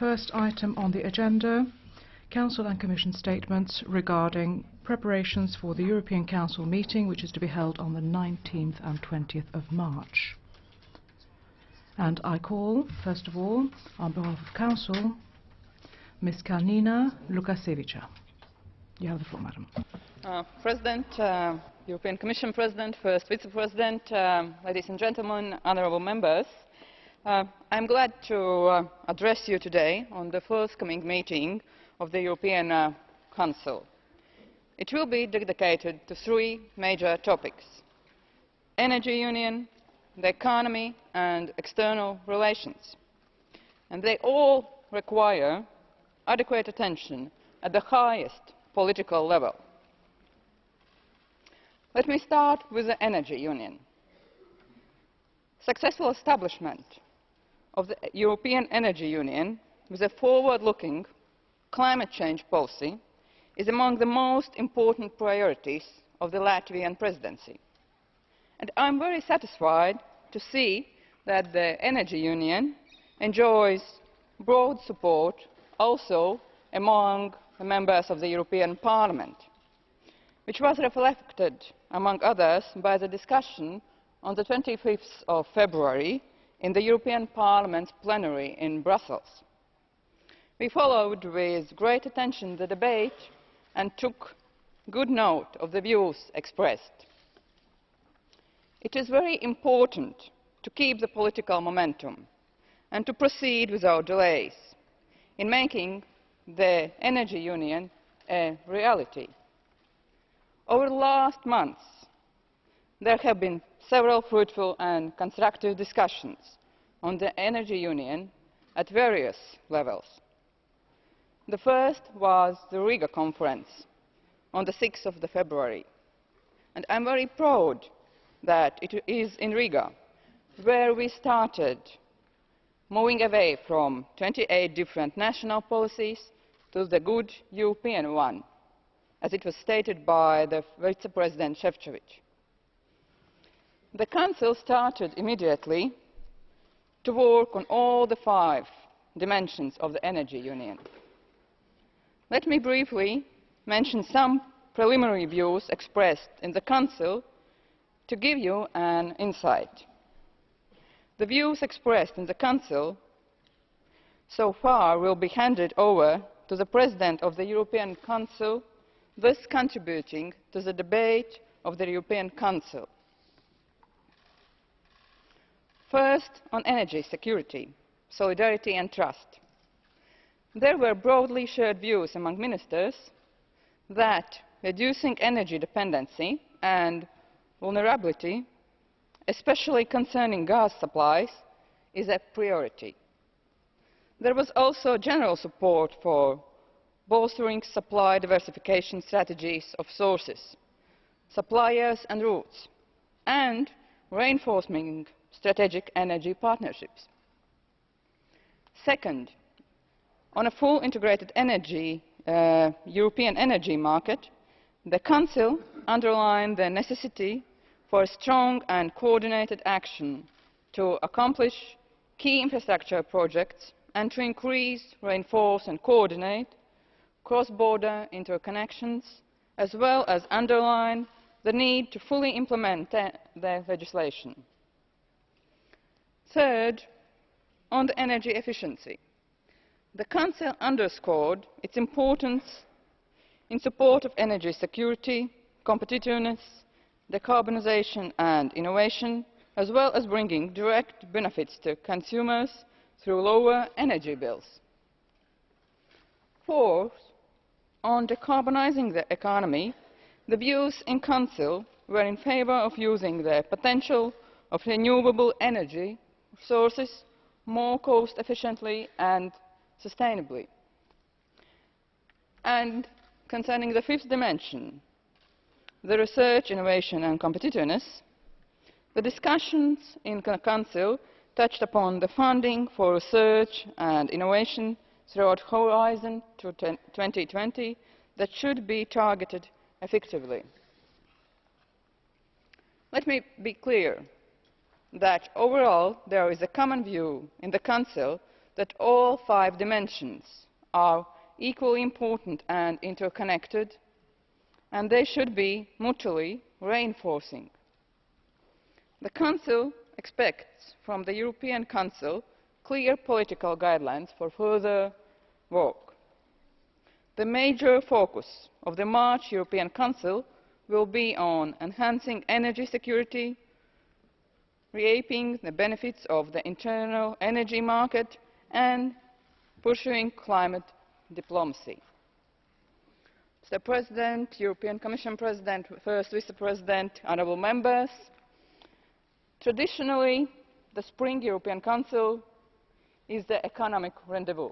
First item on the agenda, Council and Commission statements regarding preparations for the European Council meeting, which is to be held on the 19th and 20th of March. And I call, first of all, on behalf of Council, Ms. Kalniņa-Lukaševica. You have the floor, Madam. President, European Commission President, First Vice-President, ladies and gentlemen, honourable members, I am glad to address you today on the forthcoming meeting of the European Council. It will be dedicated to three major topics: energy union, the economy and external relations. And they all require adequate attention at the highest political level. Let me start with the energy union. Successful establishment of the European Energy Union with a forward-looking climate change policy is among the most important priorities of the Latvian presidency. And I am very satisfied to see that the Energy Union enjoys broad support also among the members of the European Parliament, which was reflected, among others, by the discussion on the 25th of February in the European Parliament's plenary in Brussels. We followed with great attention the debate and took good note of the views expressed. It is very important to keep the political momentum and to proceed without delays in making the Energy Union a reality. Over the last months, there have been several fruitful and constructive discussions on the Energy Union at various levels. The first was the Riga conference on the 6th of February, and I am very proud that it is in Riga where we started moving away from 28 different national policies to the good European one, as it was stated by the Vice-President Šefčovič. The Council started immediately to work on all the 5 dimensions of the Energy Union. Let me briefly mention some preliminary views expressed in the Council to give you an insight. The views expressed in the Council so far will be handed over to the President of the European Council, thus contributing to the debate of the European Council. First, on energy security, solidarity and trust. There were broadly shared views among ministers that reducing energy dependency and vulnerability, especially concerning gas supplies, is a priority. There was also general support for bolstering supply diversification strategies of sources, suppliers and routes, and reinforcing strategic energy partnerships. Second, on a full integrated European energy market, the Council underlined the necessity for strong and coordinated action to accomplish key infrastructure projects and to increase, reinforce and coordinate cross-border interconnections, as well as underline the need to fully implement the legislation. Third, on the energy efficiency. The Council underscored its importance in support of energy security, competitiveness, decarbonisation and innovation, as well as bringing direct benefits to consumers through lower energy bills. Fourth, on decarbonising the economy, the views in Council were in favour of using the potential of renewable energy sources more cost efficiently and sustainably. And concerning the 5th dimension, the research, innovation and competitiveness, the discussions in the Council touched upon the funding for research and innovation throughout Horizon 2020 that should be targeted effectively. Let me be clear that overall there is a common view in the Council that all 5 dimensions are equally important and interconnected, and they should be mutually reinforcing. The Council expects from the European Council clear political guidelines for further work. The major focus of the March European Council will be on enhancing energy security, reaping the benefits of the internal energy market, and pursuing climate diplomacy. Mr. President, European Commission President, First Vice President, honourable members, traditionally the Spring European Council is the economic rendezvous.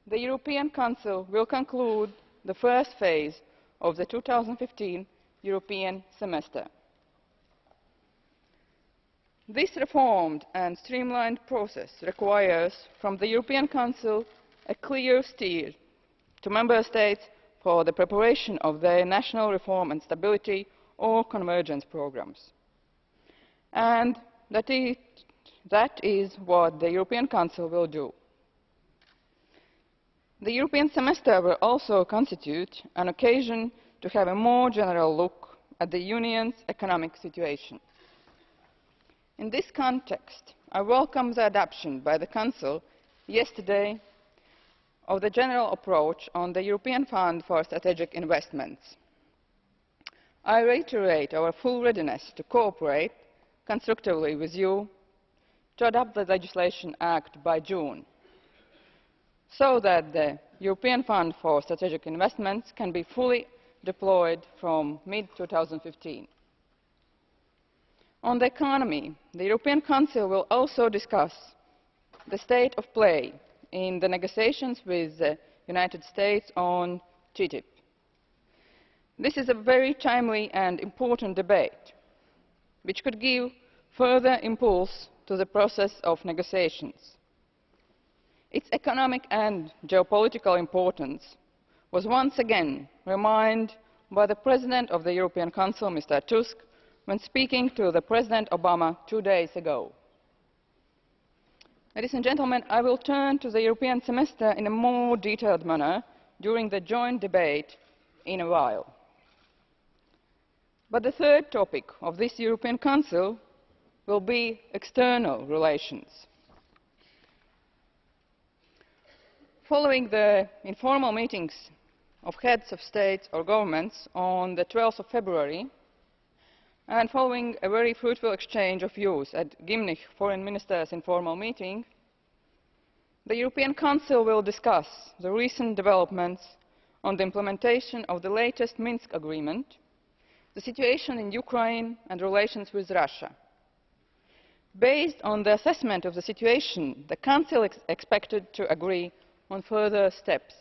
The European Council will conclude the first phase of the 2015 European semester. This reformed and streamlined process requires from the European Council a clear steer to Member States for the preparation of their national reform and stability or convergence programmes. And that is what the European Council will do. The European semester will also constitute an occasion to have a more general look at the Union's economic situation. In this context, I welcome the adoption by the Council yesterday of the general approach on the European Fund for Strategic Investments. I reiterate our full readiness to cooperate constructively with you to adopt the legislation act by June, so that the European Fund for Strategic Investments can be fully deployed from mid-2015. On the economy, the European Council will also discuss the state of play in the negotiations with the United States on TTIP. This is a very timely and important debate, which could give further impulse to the process of negotiations. Its economic and geopolitical importance was once again reminded by the President of the European Council, Mr. Tusk, when speaking to the President Obama 2 days ago. Ladies and gentlemen, I will turn to the European semester in a more detailed manner during the joint debate in a while. But the third topic of this European Council will be external relations. Following the informal meetings of heads of states or governments on the 12th of February, and following a very fruitful exchange of views at Gymnich Foreign Ministers' informal meeting, the European Council will discuss the recent developments on the implementation of the latest Minsk Agreement, the situation in Ukraine and relations with Russia. Based on the assessment of the situation, the Council is expected to agree on further steps.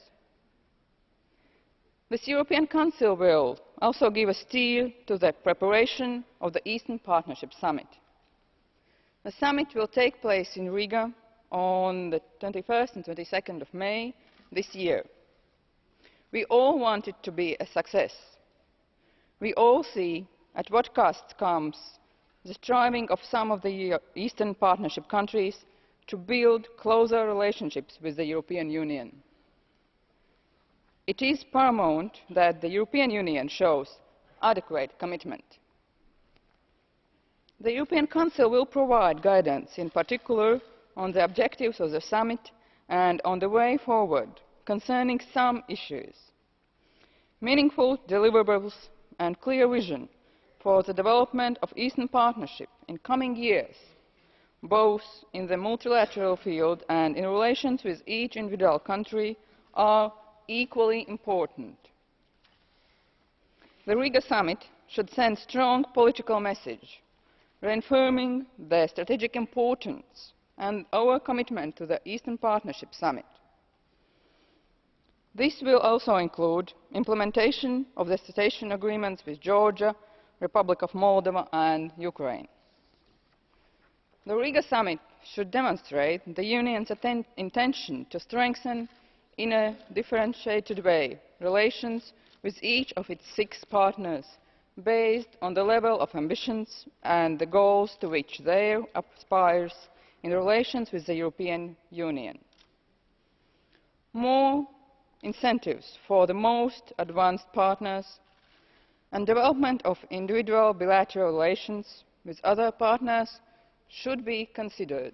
This European Council will also give a steer to the preparation of the Eastern Partnership Summit. The summit will take place in Riga on the 21st and 22nd of May this year. We all want it to be a success. We all see at what cost comes the striving of some of the Eastern Partnership countries to build closer relationships with the European Union. It is paramount that the European Union shows adequate commitment. The European Council will provide guidance, in particular, on the objectives of the summit and on the way forward concerning some issues. Meaningful deliverables and clear vision for the development of Eastern Partnership in coming years, both in the multilateral field and in relations with each individual country, are equally important. The Riga summit should send a strong political message, reaffirming the strategic importance and our commitment to the Eastern Partnership Summit. This will also include implementation of the association agreements with Georgia, Republic of Moldova and Ukraine. The Riga summit should demonstrate the Union's intention to strengthen in a differentiated way relations with each of its 6 partners based on the level of ambitions and the goals to which they aspire in relations with the European Union. More incentives for the most advanced partners and development of individual bilateral relations with other partners should be considered.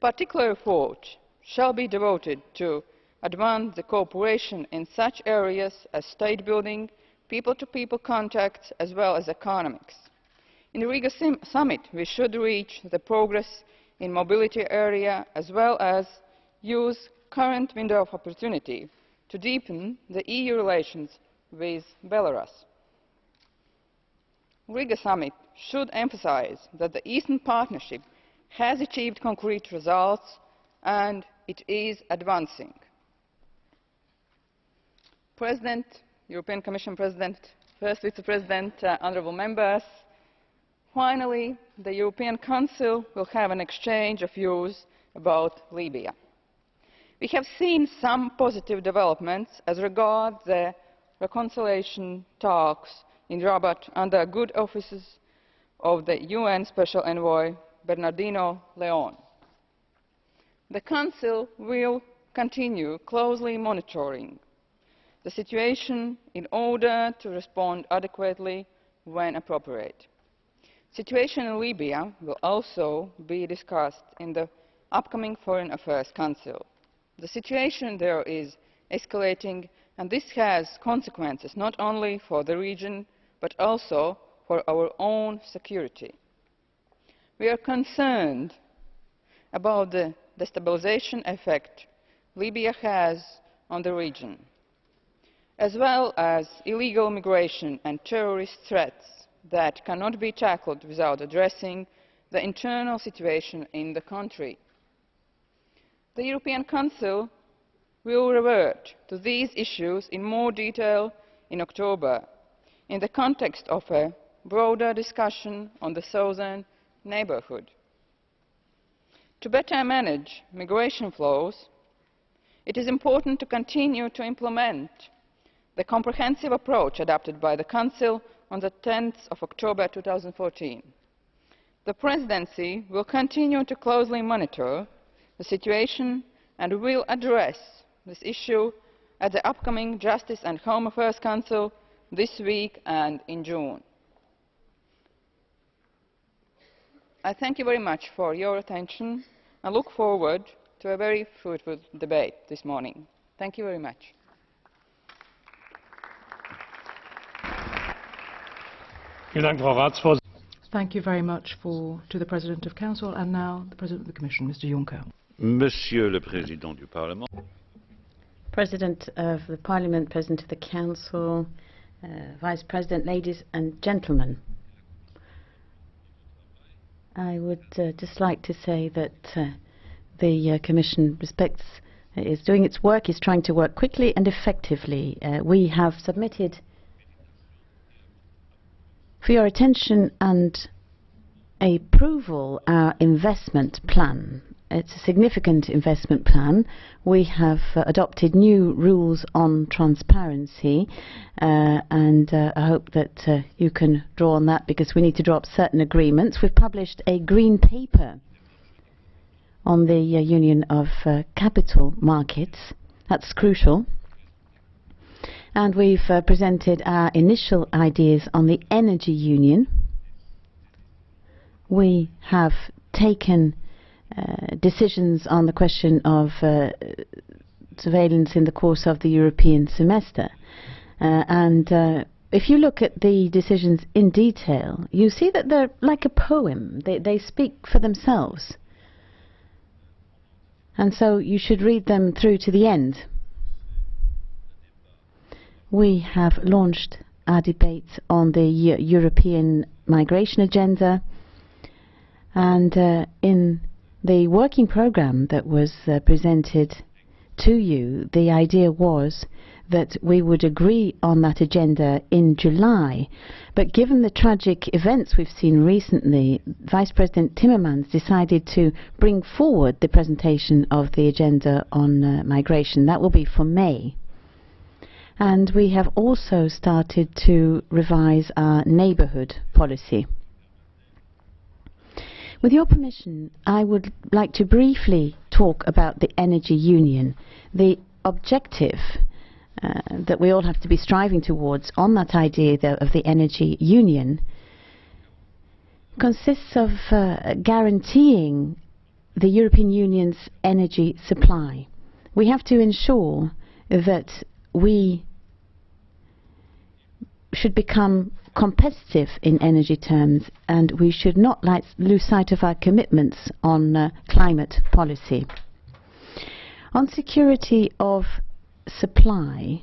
Particular effort shall be devoted to advance the cooperation in such areas as state building, people-to-people contacts, as well as economics. In the Riga summit, we should reach the progress in mobility area as well as use current window of opportunity to deepen the EU relations with Belarus. Riga summit should emphasize that the Eastern Partnership has achieved concrete results and it is advancing. President, European Commission President, First Vice-President, honourable members, finally, the European Council will have an exchange of views about Libya. We have seen some positive developments as regards the reconciliation talks in Rabat under good offices of the UN Special Envoy Bernardino Leon. The Council will continue closely monitoring the situation in order to respond adequately when appropriate. The situation in Libya will also be discussed in the upcoming Foreign Affairs Council. The situation there is escalating, and this has consequences not only for the region but also for our own security. We are concerned about the destabilisation effect Libya has on the region, as well as illegal migration and terrorist threats that cannot be tackled without addressing the internal situation in the country. The European Council will revert to these issues in more detail in October in the context of a broader discussion on the southern neighbourhood. To better manage migration flows, it is important to continue to implement the comprehensive approach adopted by the Council on the 10th of October 2014. The Presidency will continue to closely monitor the situation and will address this issue at the upcoming Justice and Home Affairs Council this week and in June. I thank you very much for your attention and look forward to a very fruitful debate this morning. Thank you very much. Thank you very much to the President of Council and now the President of the Commission, Mr. Juncker. Monsieur le Président du Parlement. President of the Parliament, President of the Council, Vice President, ladies and gentlemen. I would just like to say that the Commission is doing its work, is trying to work quickly and effectively. We have submitted for your attention and approval our investment plan. It's a significant investment plan. We have adopted new rules on transparency and I hope that you can draw on that because we need to draw up certain agreements. We've published a green paper on the Union of Capital Markets. That's crucial. And we've presented our initial ideas on the energy union. We have taken decisions on the question of surveillance in the course of the European semester. If you look at the decisions in detail, you see that they're like a poem. They speak for themselves. And so you should read them through to the end. We have launched our debate on the European migration agenda, and in the working programme that was presented to you, the idea was that we would agree on that agenda in July. But given the tragic events we've seen recently, Vice President Timmermans decided to bring forward the presentation of the agenda on migration. That will be for May. And we have also started to revise our neighbourhood policy. With your permission, I would like to briefly talk about the energy union. The objective that we all have to be striving towards on that idea of the energy union consists of guaranteeing the European Union's energy supply. We have to ensure that we should become competitive in energy terms, and we should not lose sight of our commitments on climate policy. On security of supply,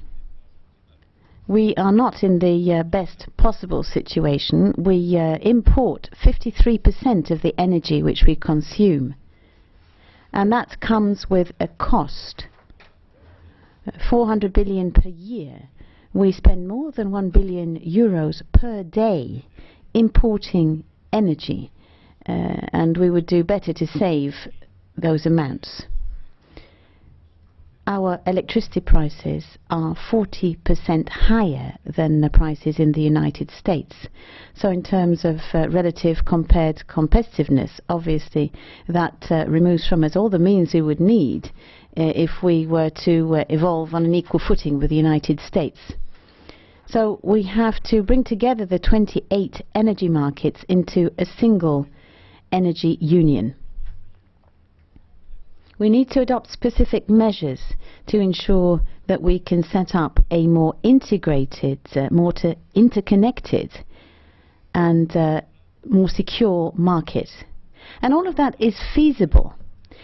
we are not in the best possible situation. We import 53% of the energy which we consume, and that comes with a cost, 400 billion per year. We spend more than 1 billion euros per day importing energy, and we would do better to save those amounts. Our electricity prices are 40% higher than the prices in the United States. So in terms of relative compared competitiveness, obviously that removes from us all the means we would need if we were to evolve on an equal footing with the United States. So we have to bring together the 28 energy markets into a single energy union. We need to adopt specific measures to ensure that we can set up a more integrated, more interconnected and more secure market. And all of that is feasible.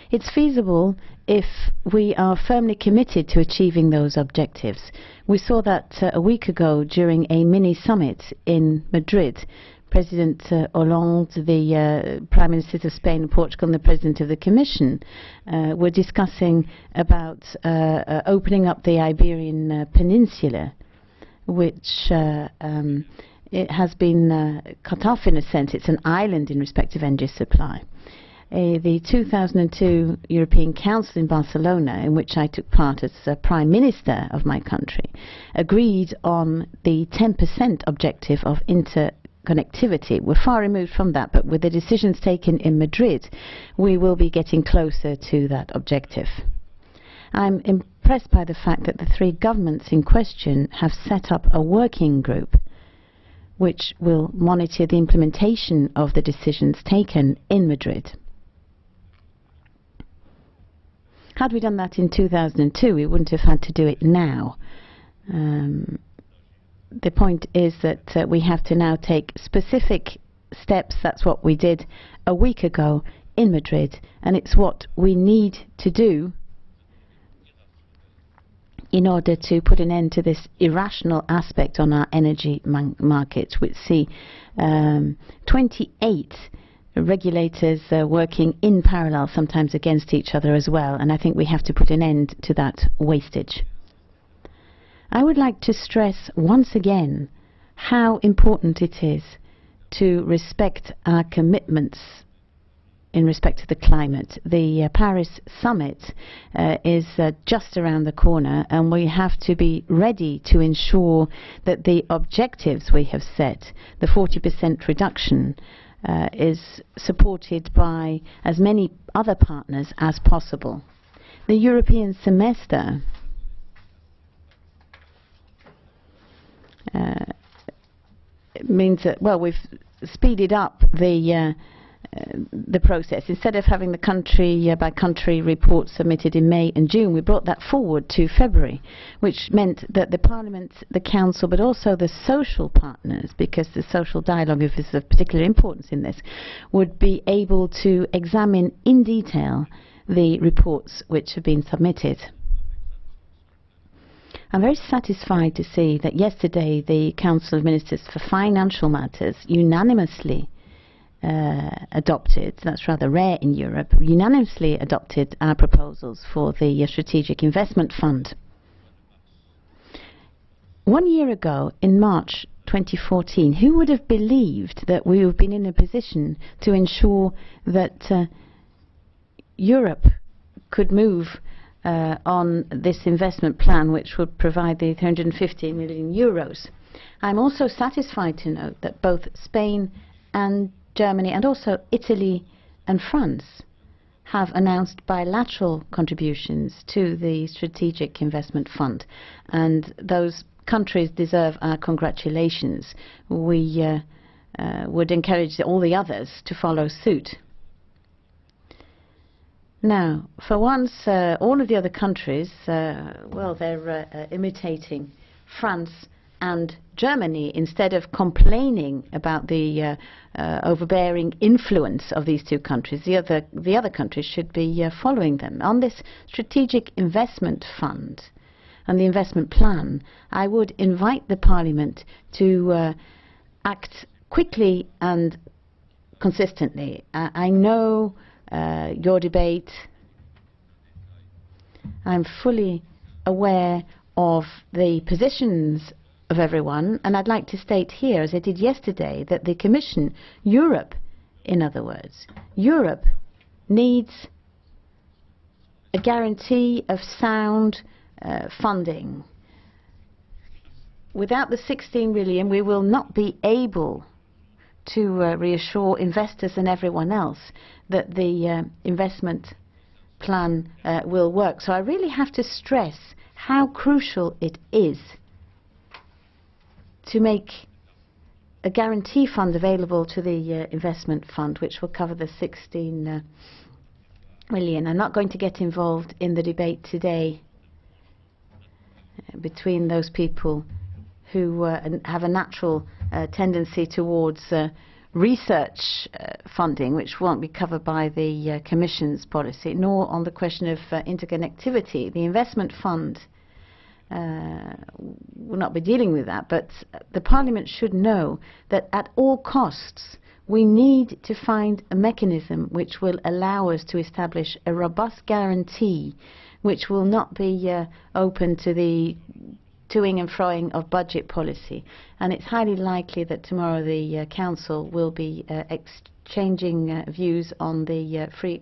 It's feasible if we are firmly committed to achieving those objectives. We saw that a week ago during a mini-summit in Madrid. President Hollande, the Prime Ministers of Spain and Portugal, and the President of the Commission were discussing about opening up the Iberian Peninsula, which it has been cut off in a sense. It's an island in respect of energy supply. The 2002 European Council in Barcelona, in which I took part as Prime Minister of my country, agreed on the 10% objective of interconnectivity. We're far removed from that, but with the decisions taken in Madrid, we will be getting closer to that objective. I'm impressed by the fact that the three governments in question have set up a working group which will monitor the implementation of the decisions taken in Madrid. Had we done that in 2002, we wouldn't have had to do it now. The point is that we have to now take specific steps. That's what we did a week ago in Madrid, and it's what we need to do in order to put an end to this irrational aspect on our energy markets. We see 28 regulators working in parallel, sometimes against each other as well, and I think we have to put an end to that wastage. I would like to stress once again how important it is to respect our commitments in respect to the climate. The Paris summit is just around the corner, and we have to be ready to ensure that the objectives we have set, the 40% reduction, is supported by as many other partners as possible. The European semester means that, well, we've speeded up the process. Instead of having the country-by-country report submitted in May and June, we brought that forward to February, which meant that the Parliament, the Council, but also the social partners, because the social dialogue is of particular importance in this, would be able to examine in detail the reports which have been submitted. I'm very satisfied to see that yesterday the Council of Ministers for Financial Matters unanimously adopted, that's rather rare in Europe, unanimously adopted our proposals for the Strategic Investment Fund. 1 year ago, in March 2014, who would have believed that we would have been in a position to ensure that Europe could move on this investment plan, which would provide the 350 million euros. I'm also satisfied to note that both Spain and Germany and also Italy and France have announced bilateral contributions to the Strategic Investment Fund, and those countries deserve our congratulations. We would encourage all the others to follow suit. Now, for once, all of the other countries, well, they're imitating France and Germany instead of complaining about the overbearing influence of these two countries. The other countries should be following them. On this Strategic Investment Fund and the investment plan, I would invite the Parliament to act quickly and consistently. I know your debate. I'm fully aware of the positions of everyone, and I'd like to state here, as I did yesterday, that the Commission, Europe, in other words, Europe needs a guarantee of sound funding. Without the 16 billion, we will not be able to reassure investors and everyone else that the investment plan will work. So I really have to stress how crucial it is to make a guarantee fund available to the investment fund, which will cover the 16 million. I'm not going to get involved in the debate today between those people who have a natural tendency towards research funding, which won't be covered by the Commission's policy, nor on the question of interconnectivity. The investment fund will not be dealing with that, but the Parliament should know that at all costs we need to find a mechanism which will allow us to establish a robust guarantee which will not be open to the toing and froing of budget policy. And it's highly likely that tomorrow the Council will be exchanging views on the free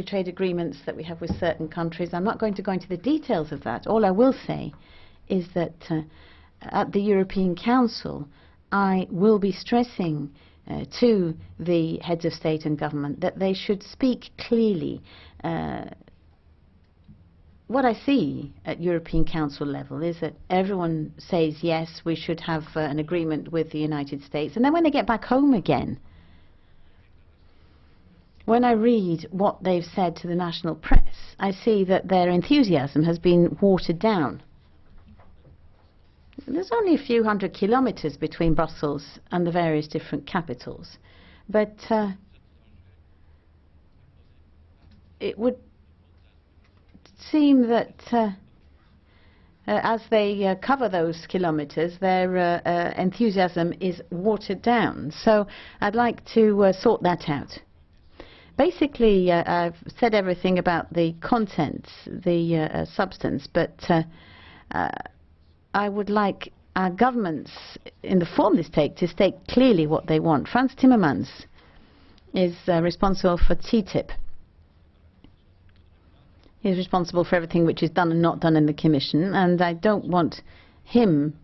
trade agreements that we have with certain countries. I'm not going to go into the details of that. All I will say is that at the European Council I will be stressing to the heads of state and government that they should speak clearly. What I see at European Council level is that everyone says, yes, we should have an agreement with the United States. And then when they get back home again, when I read what they've said to the national press, I see that their enthusiasm has been watered down. There's only a few hundred kilometers between Brussels and the various different capitals. But it would seem that as they cover those kilometers, their enthusiasm is watered down. So I'd like to sort that out. Basically, I've said everything about the content, the substance, but I would like our governments, in the form they take, to state clearly what they want. Frans Timmermans is responsible for TTIP. He's responsible for everything which is done and not done in the Commission, and I don't want him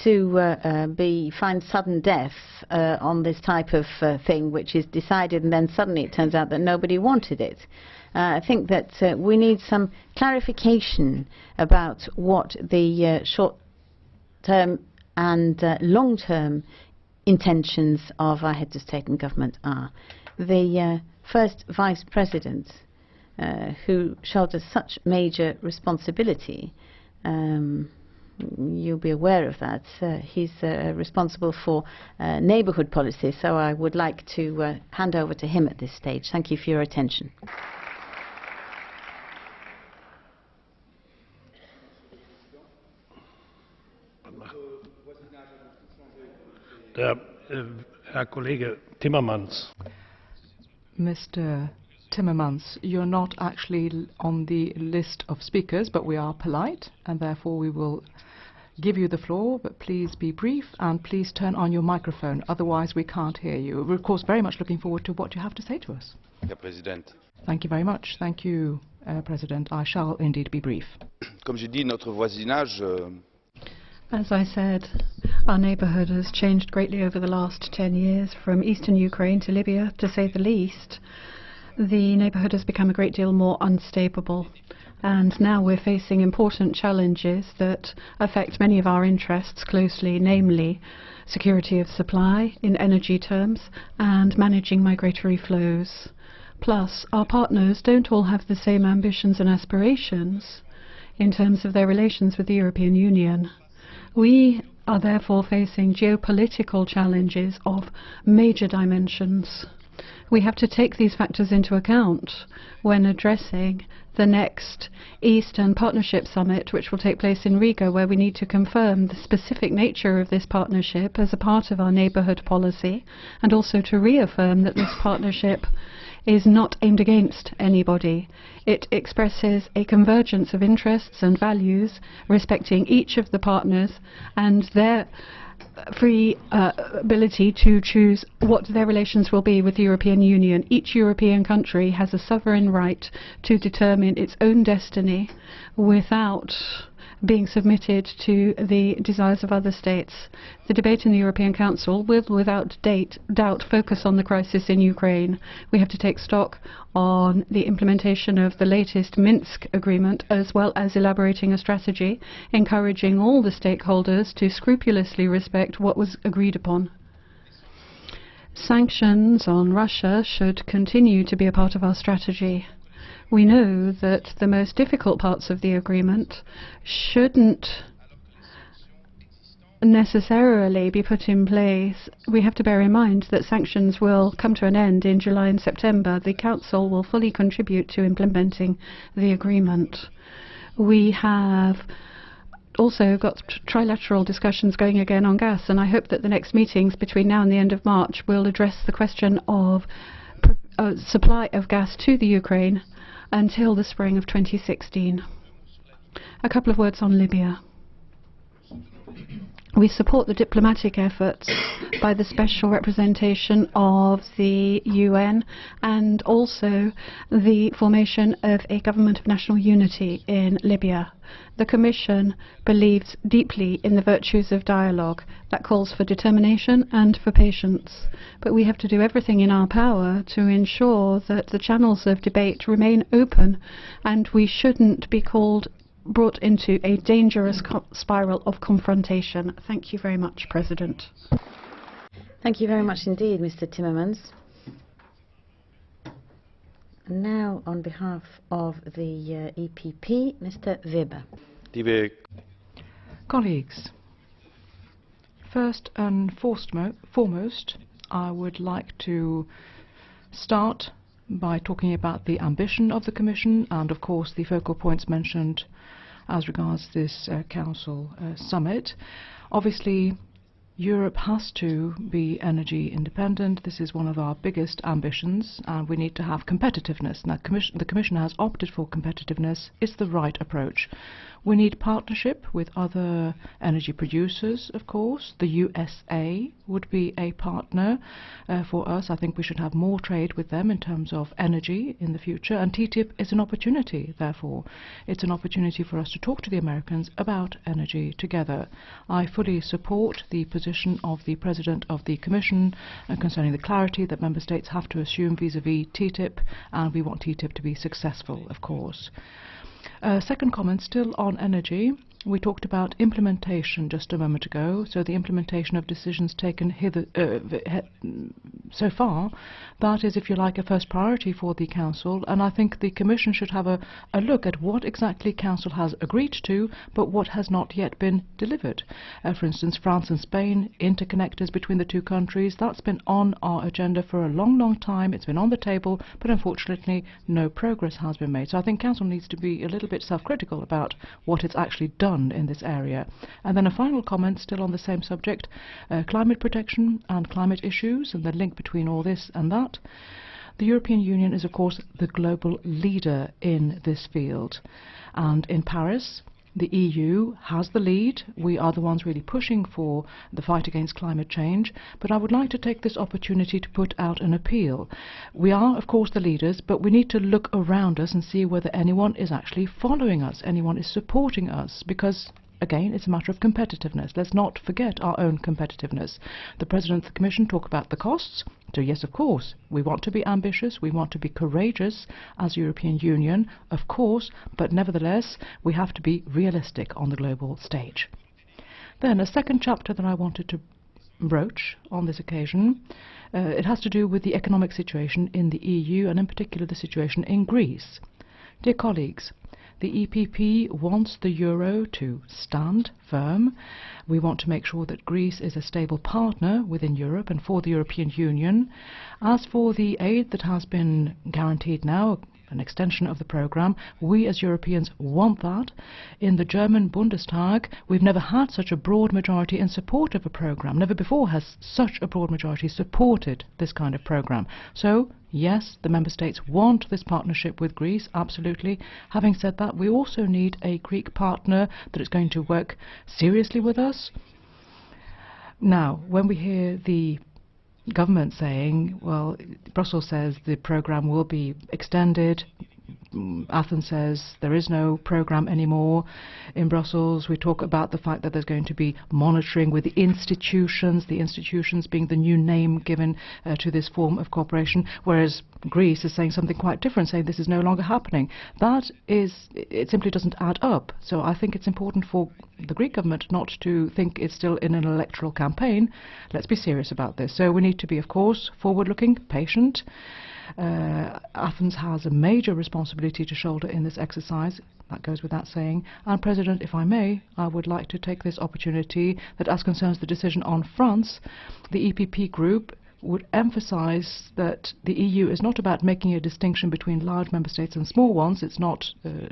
to find sudden death on this type of thing, which is decided and then suddenly it turns out that nobody wanted it. I think that we need some clarification about what the short-term and long-term intentions of our heads of state and government are. The first Vice President, who shoulders such major responsibility, you'll be aware of that. He's responsible for neighbourhood policy, so I would like to hand over to him at this stage. Thank you for your attention. Herr Kollege Timmermans. Mr. Timmermans, you're not actually on the list of speakers, but we are polite, and therefore we will give you the floor, but please be brief and please turn on your microphone, otherwise we can't hear you. We're of course very much looking forward to what you have to say to us. Herr Präsident. Thank you very much. Thank you, President. I shall indeed be brief. Comme j'ai dit, notre voisinage. As I said, Our neighbourhood has changed greatly over the last 10 years, from eastern Ukraine to Libya, to say the least. The neighbourhood has become a great deal more unstable, and now we're facing important challenges that affect many of our interests closely, namely security of supply in energy terms and managing migratory flows. Plus, our partners don't all have the same ambitions and aspirations in terms of their relations with the European Union. We are therefore facing geopolitical challenges of major dimensions. We have to take these factors into account when addressing the next Eastern Partnership Summit, which will take place in Riga, where we need to confirm the specific nature of this partnership as a part of our neighbourhood policy, and also to reaffirm that this partnership is not aimed against anybody. It expresses a convergence of interests and values, respecting each of the partners and their free ability to choose what their relations will be with the European Union. Each European country has a sovereign right to determine its own destiny without being submitted to the desires of other states. The debate in the European Council will, without doubt, focus on the crisis in Ukraine. We have to take stock on the implementation of the latest Minsk agreement, as well as elaborating a strategy, encouraging all the stakeholders to scrupulously respect what was agreed upon. Sanctions on Russia should continue to be a part of our strategy. We know that the most difficult parts of the agreement shouldn't necessarily be put in place. We have to bear in mind that sanctions will come to an end in July and September. The Council will fully contribute to implementing the agreement. We have also got trilateral discussions going again on gas, and I hope that the next meetings between now and the end of March will address the question of supply of gas to the Ukraine until the spring of 2016. A couple of words on Libya. We support the diplomatic efforts by the Special Representation of the UN and also the formation of a government of national unity in Libya. The Commission believes deeply in the virtues of dialogue. That calls for determination and for patience. But we have to do everything in our power to ensure that the channels of debate remain open, and we shouldn't be brought into a dangerous spiral of confrontation. Thank you very much, President. Thank you very much indeed, Mr. Timmermans. And now, on behalf of the EPP, Mr. Weber. Colleagues, first and foremost, I would like to start by talking about the ambition of the Commission and, of course, the focal points mentioned as regards this Council summit. Obviously, Europe has to be energy independent. This is one of our biggest ambitions, and we need to have competitiveness. Now, the Commission has opted for competitiveness. It's the right approach. We need partnership with other energy producers, of course. The USA would be a partner for us. I think we should have more trade with them in terms of energy in the future. And TTIP is an opportunity, therefore. It's an opportunity for us to talk to the Americans about energy together. I fully support the position of the President of the Commission concerning the clarity that Member States have to assume vis-à-vis TTIP, and we want TTIP to be successful, of course. Second comment, still on energy. We talked about implementation just a moment ago, so the implementation of decisions taken so far. That is, if you like, a first priority for the Council, and I think the Commission should have a look at what exactly Council has agreed to, but what has not yet been delivered. For instance, France and Spain, interconnectors between the two countries, that's been on our agenda for a long, long time. It's been on the table, but unfortunately no progress has been made. So I think Council needs to be a little bit self-critical about what it's actually done in this area. And then a final comment, still on the same subject, climate protection and climate issues and the link between all this and that. The European Union is, of course, the global leader in this field. And in Paris, the EU has the lead. We are the ones really pushing for the fight against climate change. But I would like to take this opportunity to put out an appeal. We are, of course, the leaders, but we need to look around us and see whether anyone is actually following us, anyone is supporting us, because again, it's a matter of competitiveness. Let's not forget our own competitiveness. The President of the Commission talked about the costs. So yes, of course, we want to be ambitious, we want to be courageous as European Union, of course, but nevertheless, we have to be realistic on the global stage. Then a second chapter that I wanted to broach on this occasion, it has to do with the economic situation in the EU and in particular the situation in Greece. Dear colleagues, the EPP wants the euro to stand firm. We want to make sure that Greece is a stable partner within Europe and for the European Union. As for the aid that has been guaranteed now, an extension of the programme, we as Europeans want that. In the German Bundestag, we've never had such a broad majority in support of a programme. Never before has such a broad majority supported this kind of programme. So, yes, the Member States want this partnership with Greece, absolutely. Having said that, we also need a Greek partner that is going to work seriously with us. Now, when we hear the government saying, well, Brussels says the programme will be extended, Athens says there is no programme anymore. In Brussels we talk about the fact that there's going to be monitoring with the institutions being the new name given to this form of cooperation, whereas Greece is saying something quite different, saying this is no longer happening. That is, it simply doesn't add up. So I think it's important for the Greek government not to think it's still in an electoral campaign. Let's be serious about this. So we need to be, of course, forward-looking, patient. Athens has a major responsibility to shoulder in this exercise, that goes without saying. And President, if I may, I would like to take this opportunity that as concerns the decision on France, the EPP group would emphasize that the EU is not about making a distinction between large member states and small ones. It's not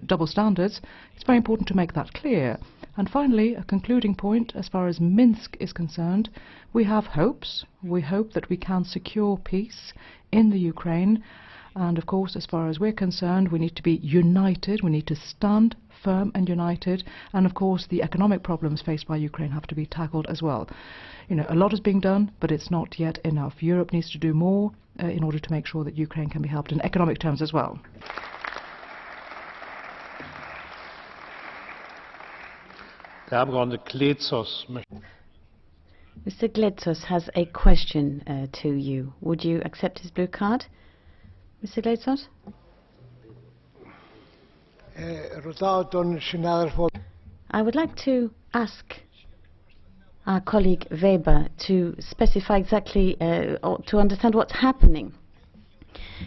double standards. It's very important to make that clear. And finally, a concluding point, as far as Minsk is concerned, we have hopes. We hope that we can secure peace in the Ukraine. And of course, as far as we're concerned, we need to be united. We need to stand firm and united. And of course, the economic problems faced by Ukraine have to be tackled as well. You know, a lot is being done, but it's not yet enough. Europe needs to do more in order to make sure that Ukraine can be helped in economic terms as well. Mr. GLEZOS has a question to you. Would you accept his blue card? Mr. GLEZOS? I would like to ask our colleague Weber to specify exactly, or to understand what's happening.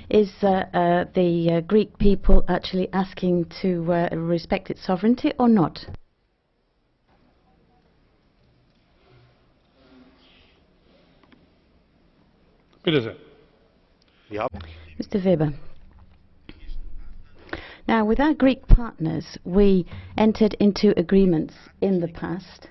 Is the Greek people actually asking to respect its sovereignty or not? Bitte sehr. Mr. Weber. Now, with our Greek partners, we entered into agreements in the past.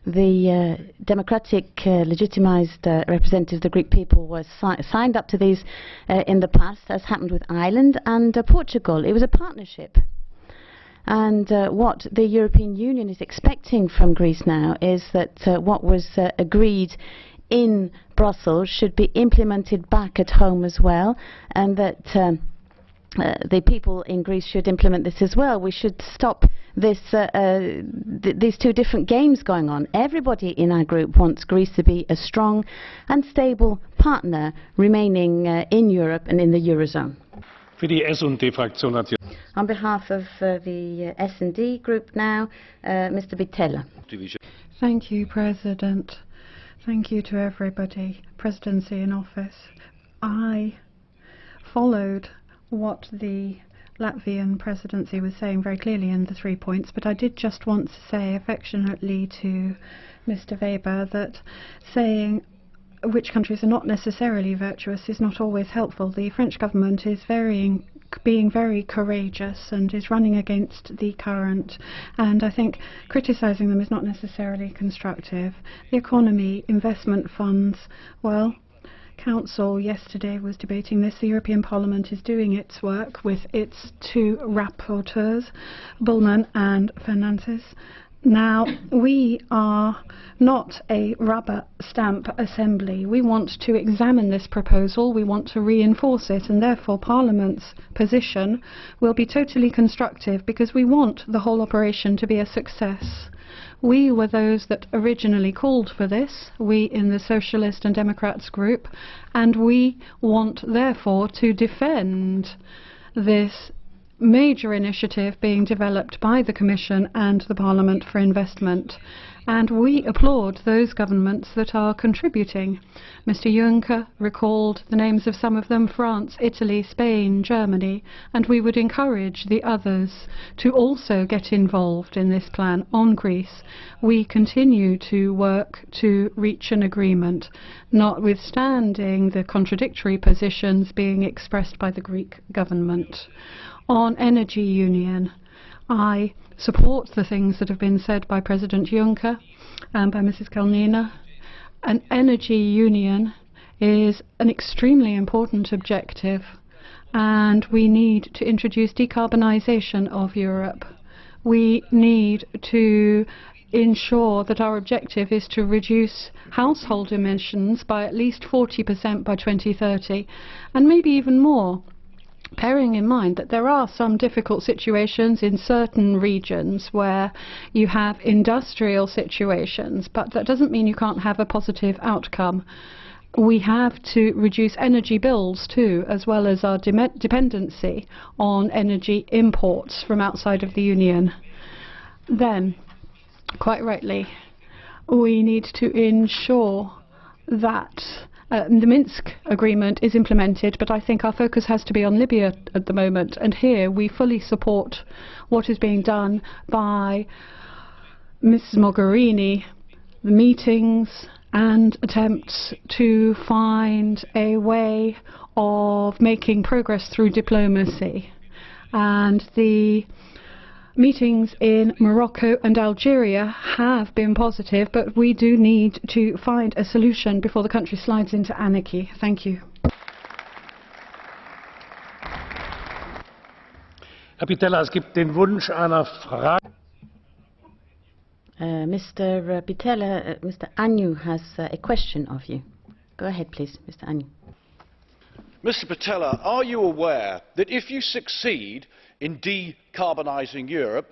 The democratic, legitimized representatives of the Greek people were signed up to these in the past, as happened with Ireland and Portugal. It was a partnership. And what the European Union is expecting from Greece now is that what was agreed in Brussels should be implemented back at home as well, and that the people in Greece should implement this as well. We should stop this, these two different games going on. Everybody in our group wants Greece to be a strong and stable partner remaining in Europe and in the Eurozone. On behalf of the S&D group now, Mr. Pittella. Thank you, President. Thank you to everybody, Presidency in office. I followed what the Latvian presidency was saying very clearly in the 3 points, but I did just want to say affectionately to Mr. Weber that saying which countries are not necessarily virtuous is not always helpful. The French government is being very courageous and is running against the current, and I think criticising them is not necessarily constructive. The economy, investment funds, well, Council yesterday was debating this. The European Parliament is doing its work with its two rapporteurs, Bullmann and Fernandes, Now, we are not a rubber stamp assembly. We want to examine this proposal, we want to reinforce it, and therefore Parliament's position will be totally constructive because we want the whole operation to be a success. We were those that originally called for this, we in the Socialist and Democrats group, and we want therefore to defend this major initiative being developed by the Commission and the Parliament for investment. And we applaud those governments that are contributing. Mr. Juncker recalled the names of some of them: France, Italy, Spain, Germany, and we would encourage the others to also get involved in this plan on Greece. We continue to work to reach an agreement, notwithstanding the contradictory positions being expressed by the Greek government. On energy union, I support the things that have been said by President Juncker and by Mrs. Kalniņa. An energy union is an extremely important objective, and we need to introduce decarbonization of Europe. We need to ensure that our objective is to reduce household emissions by at least 40% by 2030, and maybe even more, bearing in mind that there are some difficult situations in certain regions where you have industrial situations, but that doesn't mean you can't have a positive outcome. We have to reduce energy bills too, as well as our dependency on energy imports from outside of the Union. Then, quite rightly, we need to ensure that the Minsk agreement is implemented, but I think our focus has to be on Libya at the moment, and here we fully support what is being done by Mrs. Mogherini, the meetings and attempts to find a way of making progress through diplomacy. And the meetings in Morocco and Algeria have been positive, but we do need to find a solution before the country slides into anarchy. Thank you. Herr Pittella, es gibt den Wunsch einer Frage. Mr. Pittella, Mr. AGNEW has a question of you. Go ahead, please, Mr. AGNEW. Mr. Pittella, are you aware that if you succeed in decarbonising Europe,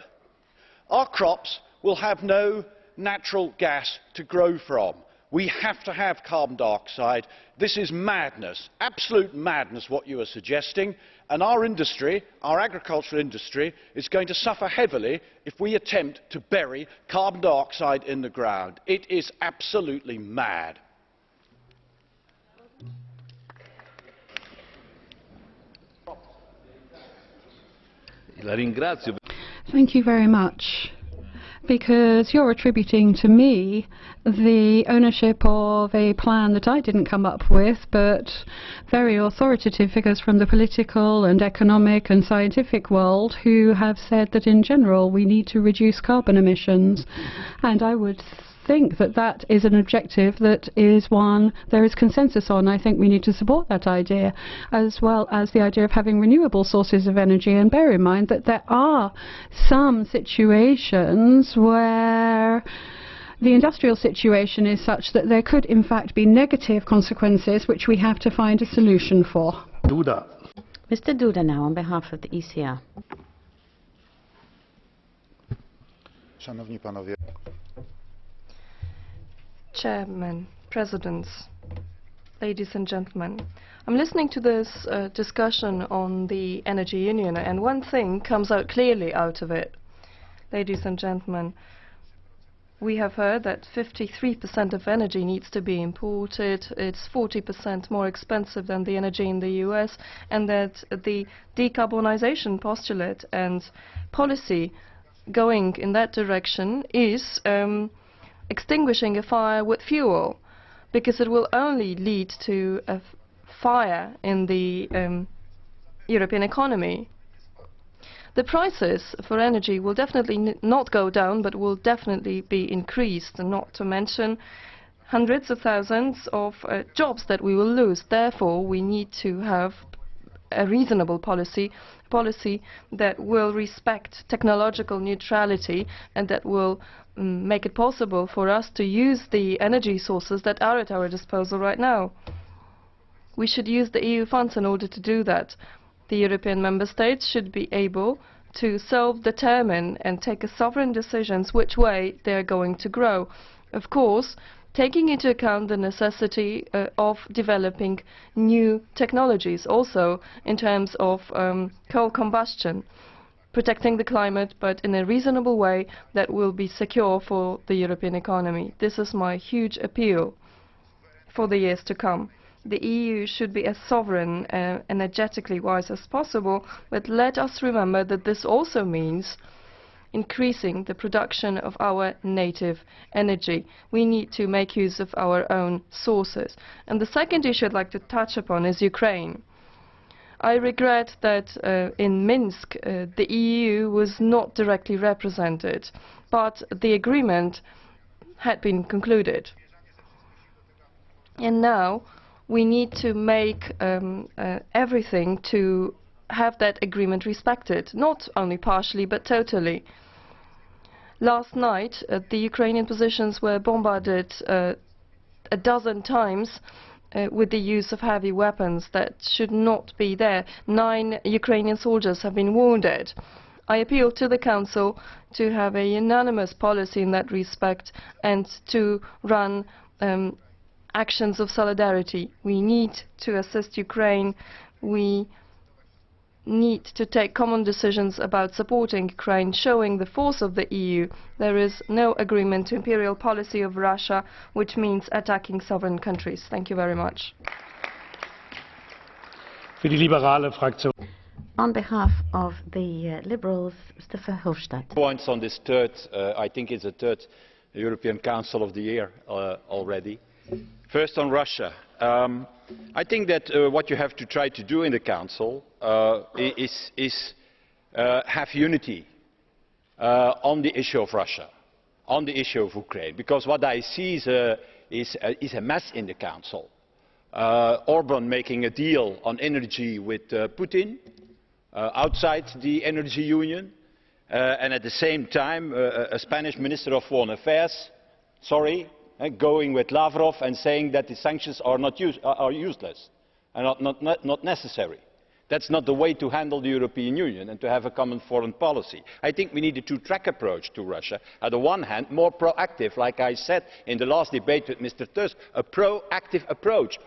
our crops will have no natural gas to grow from? We have to have carbon dioxide. This is madness, absolute madness what you are suggesting, and our industry, our agricultural industry, is going to suffer heavily if we attempt to bury carbon dioxide in the ground. It is absolutely mad. Thank you very much, because you're attributing to me the ownership of a plan that I didn't come up with, but very authoritative figures from the political and economic and scientific world who have said that in general we need to reduce carbon emissions, and I would think that that is an objective that is one there is consensus on. I think we need to support that idea, as well as the idea of having renewable sources of energy, and bear in mind that there are some situations where the industrial situation is such that there could in fact be negative consequences which we have to find a solution for. Duda. Mr. Duda now on behalf of the ECR. Szanowni panowie. Chairman, Presidents, ladies and gentlemen, I'm listening to this discussion on the energy union, and one thing comes out clearly out of it. Ladies and gentlemen, we have heard that 53% of energy needs to be imported, it's 40% more expensive than the energy in the US, and that the decarbonization postulate and policy going in that direction is extinguishing a fire with fuel, because it will only lead to a fire in the European economy. The prices for energy will definitely not go down, but will definitely be increased, and not to mention hundreds of thousands of jobs that we will lose. Therefore, we need to have a reasonable policy policy that will respect technological neutrality and that will make it possible for us to use the energy sources that are at our disposal right now. We should use the EU funds in order to do that. The European member states should be able to self-determine and take sovereign decisions which way they are going to grow. Of course, taking into account the necessity of developing new technologies, also in terms of coal combustion, protecting the climate, but in a reasonable way that will be secure for the European economy. This is my huge appeal for the years to come. The EU should be as sovereign and energetically wise as possible, but let us remember that this also means increasing the production of our native energy. We need to make use of our own sources. And the second issue I'd like to touch upon is Ukraine. I regret that in Minsk the EU was not directly represented, but the agreement had been concluded. And now we need to make everything to have that agreement respected, not only partially but totally. Last night, the Ukrainian positions were bombarded a dozen times with the use of heavy weapons that should not be there. 9 Ukrainian soldiers have been wounded. I appeal to the Council to have a unanimous policy in that respect and to run actions of solidarity. We need to assist Ukraine. We need to take common decisions about supporting Ukraine, showing the force of the EU. There is no agreement to imperial policy of Russia, which means attacking sovereign countries. Thank you very much. Für die liberale Fraktion. On behalf of the Liberals, Mr. Verhofstadt. Points on this third, I think it's the third European Council of the year already. First on Russia. I think that what you have to try to do in the Council is have unity on the issue of Russia, on the issue of Ukraine, because what I see is a mess in the Council. Orban making a deal on energy with Putin outside the energy union, and at the same time a Spanish Minister of Foreign Affairs, going with Lavrov and saying that the sanctions are useless and not necessary. That's not the way to handle the European Union and to have a common foreign policy. I think we need a two-track approach to Russia. On the one hand, more proactive, like I said in the last debate with Mr. Tusk, a proactive approach.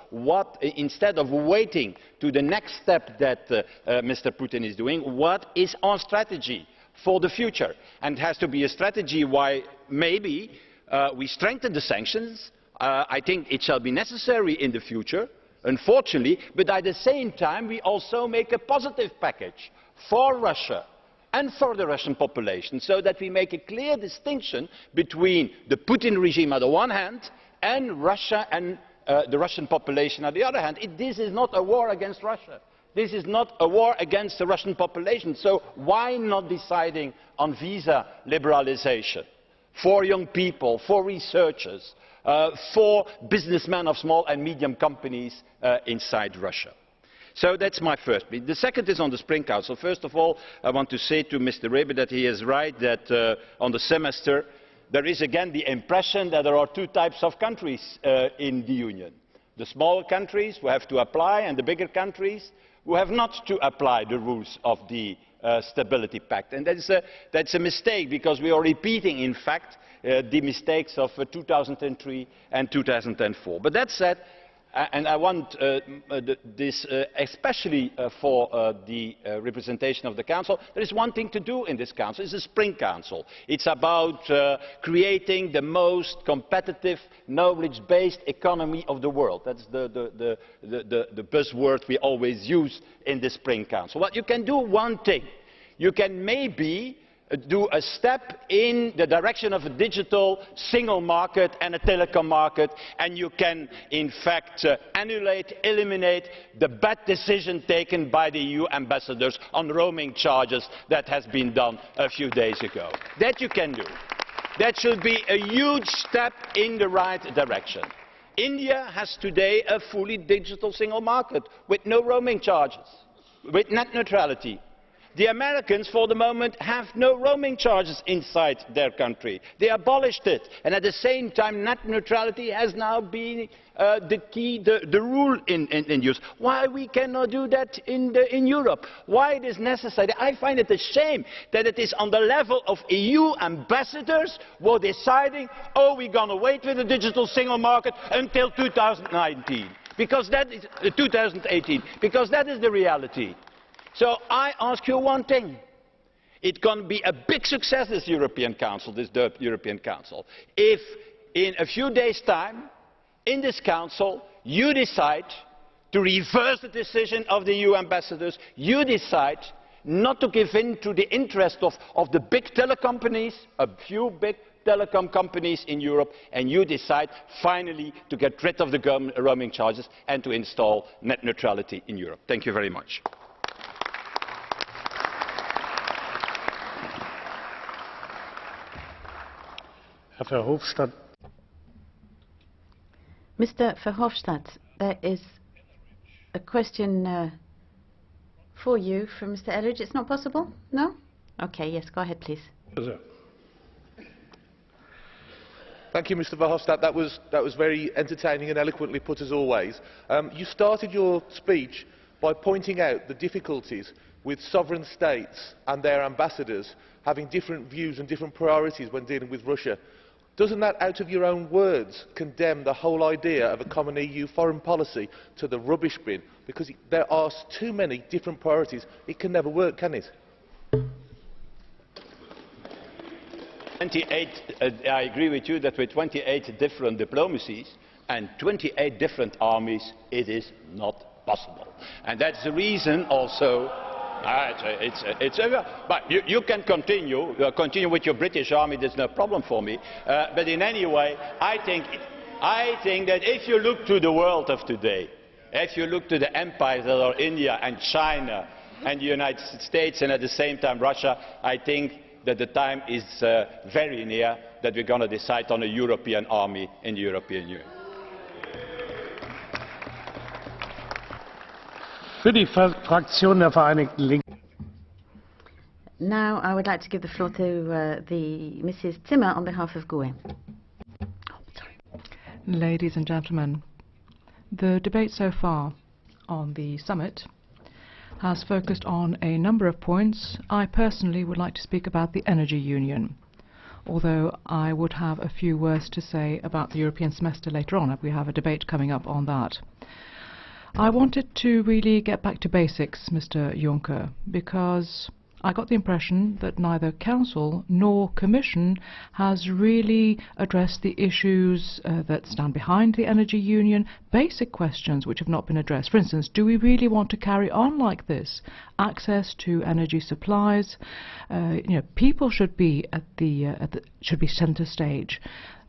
Instead of waiting to the next step that Mr. Putin is doing, what is our strategy for the future? And it has to be a strategy why maybe we strengthen the sanctions. I think it shall be necessary in the future, unfortunately, but at the same time we also make a positive package for Russia and for the Russian population, so that we make a clear distinction between the Putin regime on the one hand and Russia and the Russian population on the other hand. This is not a war against Russia. This is not a war against the Russian population. So why not deciding on visa liberalisation for young people, for researchers, for businessmen of small and medium companies inside Russia? So that's my first bit. The second is on the Spring Council. First of all, I want to say to Mr. Weber that he is right that on the semester there is again the impression that there are two types of countries in the Union. The smaller countries who have to apply and the bigger countries who have not to apply the rules of the Stability Pact. And that's a mistake, because we are repeating, in fact, the mistakes of 2003 and 2004. But that said, and I want this especially for the representation of the Council, there is one thing to do in this Council. It's a Spring Council. It's about creating the most competitive, knowledge-based economy of the world. That's the buzzword we always use in the Spring Council. Well, you can do one thing. You can maybe do a step in the direction of a digital single market and a telecom market, and you can in fact eliminate the bad decision taken by the EU ambassadors on roaming charges that has been done a few days ago. That you can do. That should be a huge step in the right direction. India has today a fully digital single market with no roaming charges, with net neutrality. The Americans, for the moment, have no roaming charges inside their country. They abolished it. And at the same time, net neutrality has now been the key, the rule in use. Why we cannot do that in Europe? Why it is necessary? I find it a shame that it is on the level of EU ambassadors who are deciding, oh, we're going to wait with the digital single market until 2019. Because that is 2018, because that is the reality. So I ask you one thing. It's going to be a big success, this European Council, this European Council, if in a few days' time, in this Council, you decide to reverse the decision of the EU ambassadors, you decide not to give in to the interest of the big telecom companies, a few big telecom companies in Europe, and you decide finally to get rid of the roaming charges and to install net neutrality in Europe. Thank you very much. Verhofstadt. Mr. Verhofstadt, there is a question for you from Mr. Etheridge. It's not possible? No? Okay, yes, go ahead, please. Thank you, Mr. Verhofstadt. That was very entertaining and eloquently put, as always. You started your speech by pointing out the difficulties with sovereign states and their ambassadors having different views and different priorities when dealing with Russia. Doesn't that, out of your own words, condemn the whole idea of a common EU foreign policy to the rubbish bin? Because there are too many different priorities. It can never work, can it? 28, I agree with you that with 28 different diplomacies and 28 different armies, it is not possible. And that's the reason also. But you can continue with your British army. There's no problem for me. But in any way, I think that if you look to the world of today, if you look to the empires that are India and China and the United States and at the same time Russia, I think that the time is very near that we're going to decide on a European army in the European Union. Für die Fraktion der Vereinigten Linken. Now I would like to give the floor to Mrs. Zimmer on behalf of GUE. Ladies and gentlemen, the debate so far on the summit has focused on a number of points. I personally would like to speak about the energy union, although I would have a few words to say about the European semester later on. We have a debate coming up on that. I wanted to really get back to basics, Mr. Juncker, because I got the impression that neither Council nor Commission has really addressed the issues that stand behind the energy union, basic questions which have not been addressed. For instance, do we really want to carry on like this? Access to energy supplies, people should be should be centre stage.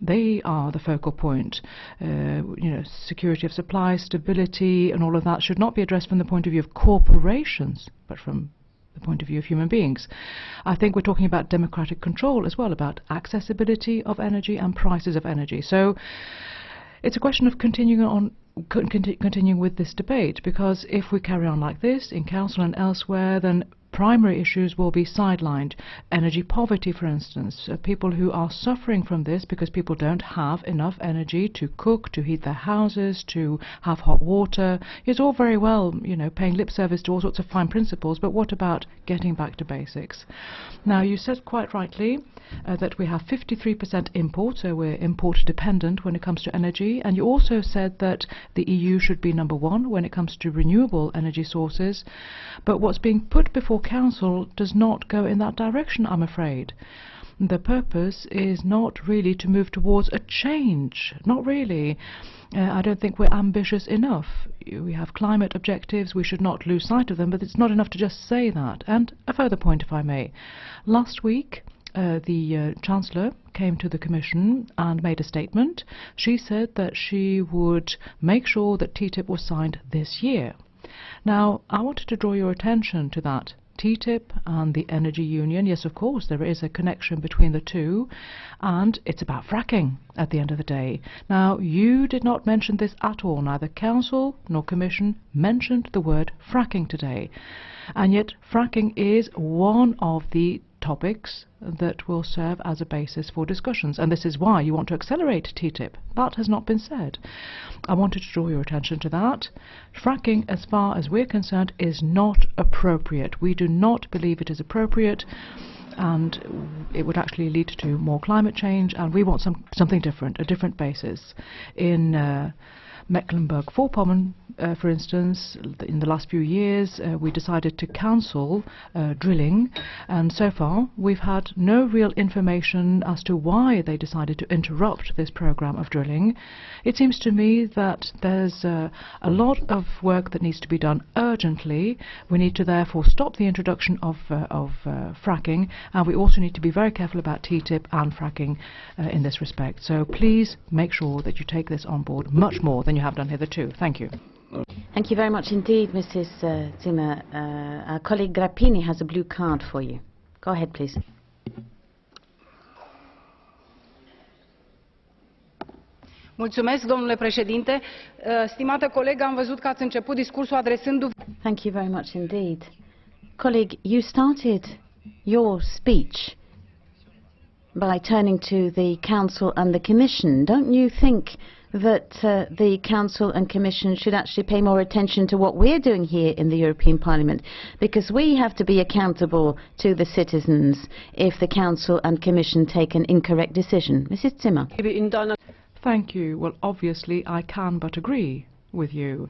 They are the focal point. Security of supply, stability, and all of that should not be addressed from the point of view of corporations, but from the point of view of human beings. I think we're talking about democratic control as well, about accessibility of energy and prices of energy. So it's a question of continuing with this debate, because if we carry on like this in Council and elsewhere, then primary issues will be sidelined. Energy poverty, for instance, people who are suffering from this because people don't have enough energy to cook, to heat their houses, to have hot water. It's all very well, paying lip service to all sorts of fine principles, but what about getting back to basics? Now, you said quite rightly that we have 53% import, so we're import dependent when it comes to energy, and you also said that the EU should be #1 when it comes to renewable energy sources, but what's being put before Council does not go in that direction, I'm afraid. The purpose is not really to move towards a change, not really. I don't think we're ambitious enough. We have climate objectives, we should not lose sight of them, but it's not enough to just say that. And a further point, if I may. Last week, the Chancellor came to the Commission and made a statement. She said that she would make sure that TTIP was signed this year. Now, I wanted to draw your attention to that. TTIP and the energy union, yes, of course, there is a connection between the two, and it's about fracking at the end of the day. Now, you did not mention this at all. Neither Council nor Commission mentioned the word fracking today. And yet fracking is one of the topics that will serve as a basis for discussions, and this is why you want to accelerate TTIP. That has not been said. I wanted to draw your attention to that. Fracking, as far as we're concerned, is not appropriate. We do not believe it is appropriate, and it would actually lead to more climate change, and we want something different, a different basis. In Mecklenburg-Vorpommern, for instance, in the last few years we decided to cancel drilling, and so far we've had no real information as to why they decided to interrupt this program of drilling. It seems to me that there's a lot of work that needs to be done urgently. We need to therefore stop the introduction of fracking, and we also need to be very careful about TTIP and fracking in this respect. So please make sure that you take this on board much more than you have done hitherto. Thank you. Thank you very much indeed, Mrs. Zimmer. Our colleague Grappini has a blue card for you. Go ahead, please. Mulțumesc, domnule președinte. Stimată colegă, am văzut că ați început discursul adresându-vă. Thank you very much indeed. Colleague, you started your speech by turning to the Council and the Commission. Don't you think that the Council and Commission should actually pay more attention to what we're doing here in the European Parliament? Because we have to be accountable to the citizens if the Council and Commission take an incorrect decision. Mrs. Zimmer. Thank you. Well, obviously I can but agree with you.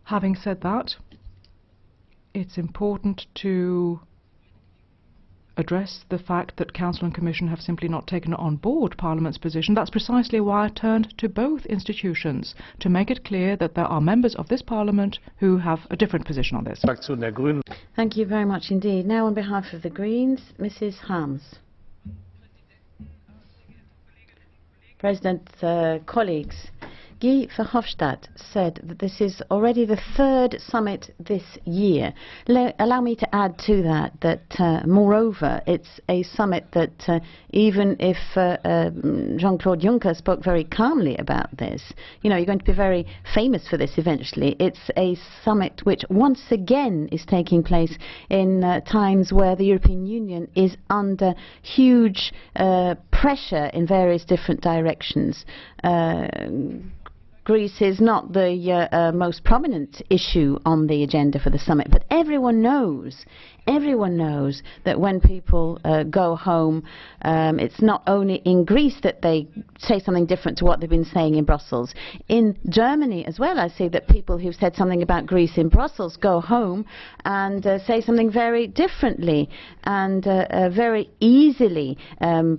Having said that, it's important to address the fact that Council and Commission have simply not taken on board Parliament's position. That's precisely why I turned to both institutions, to make it clear that there are members of this Parliament who have a different position on this. Thank you very much indeed. Now on behalf of the Greens, Mrs. Harms. President, colleagues, Guy Verhofstadt said that this is already the third summit this year. Allow me to add to that, moreover, it's a summit that even if Jean-Claude Juncker spoke very calmly about this, you know, you're going to be very famous for this eventually. It's a summit which once again is taking place in times where the European Union is under huge pressure in various different directions. Greece is not the most prominent issue on the agenda for the summit, but everyone knows that when people go home, it's not only in Greece that they say something different to what they've been saying in Brussels. In Germany as well, I see that people who've said something about Greece in Brussels go home and say something very differently, and very easily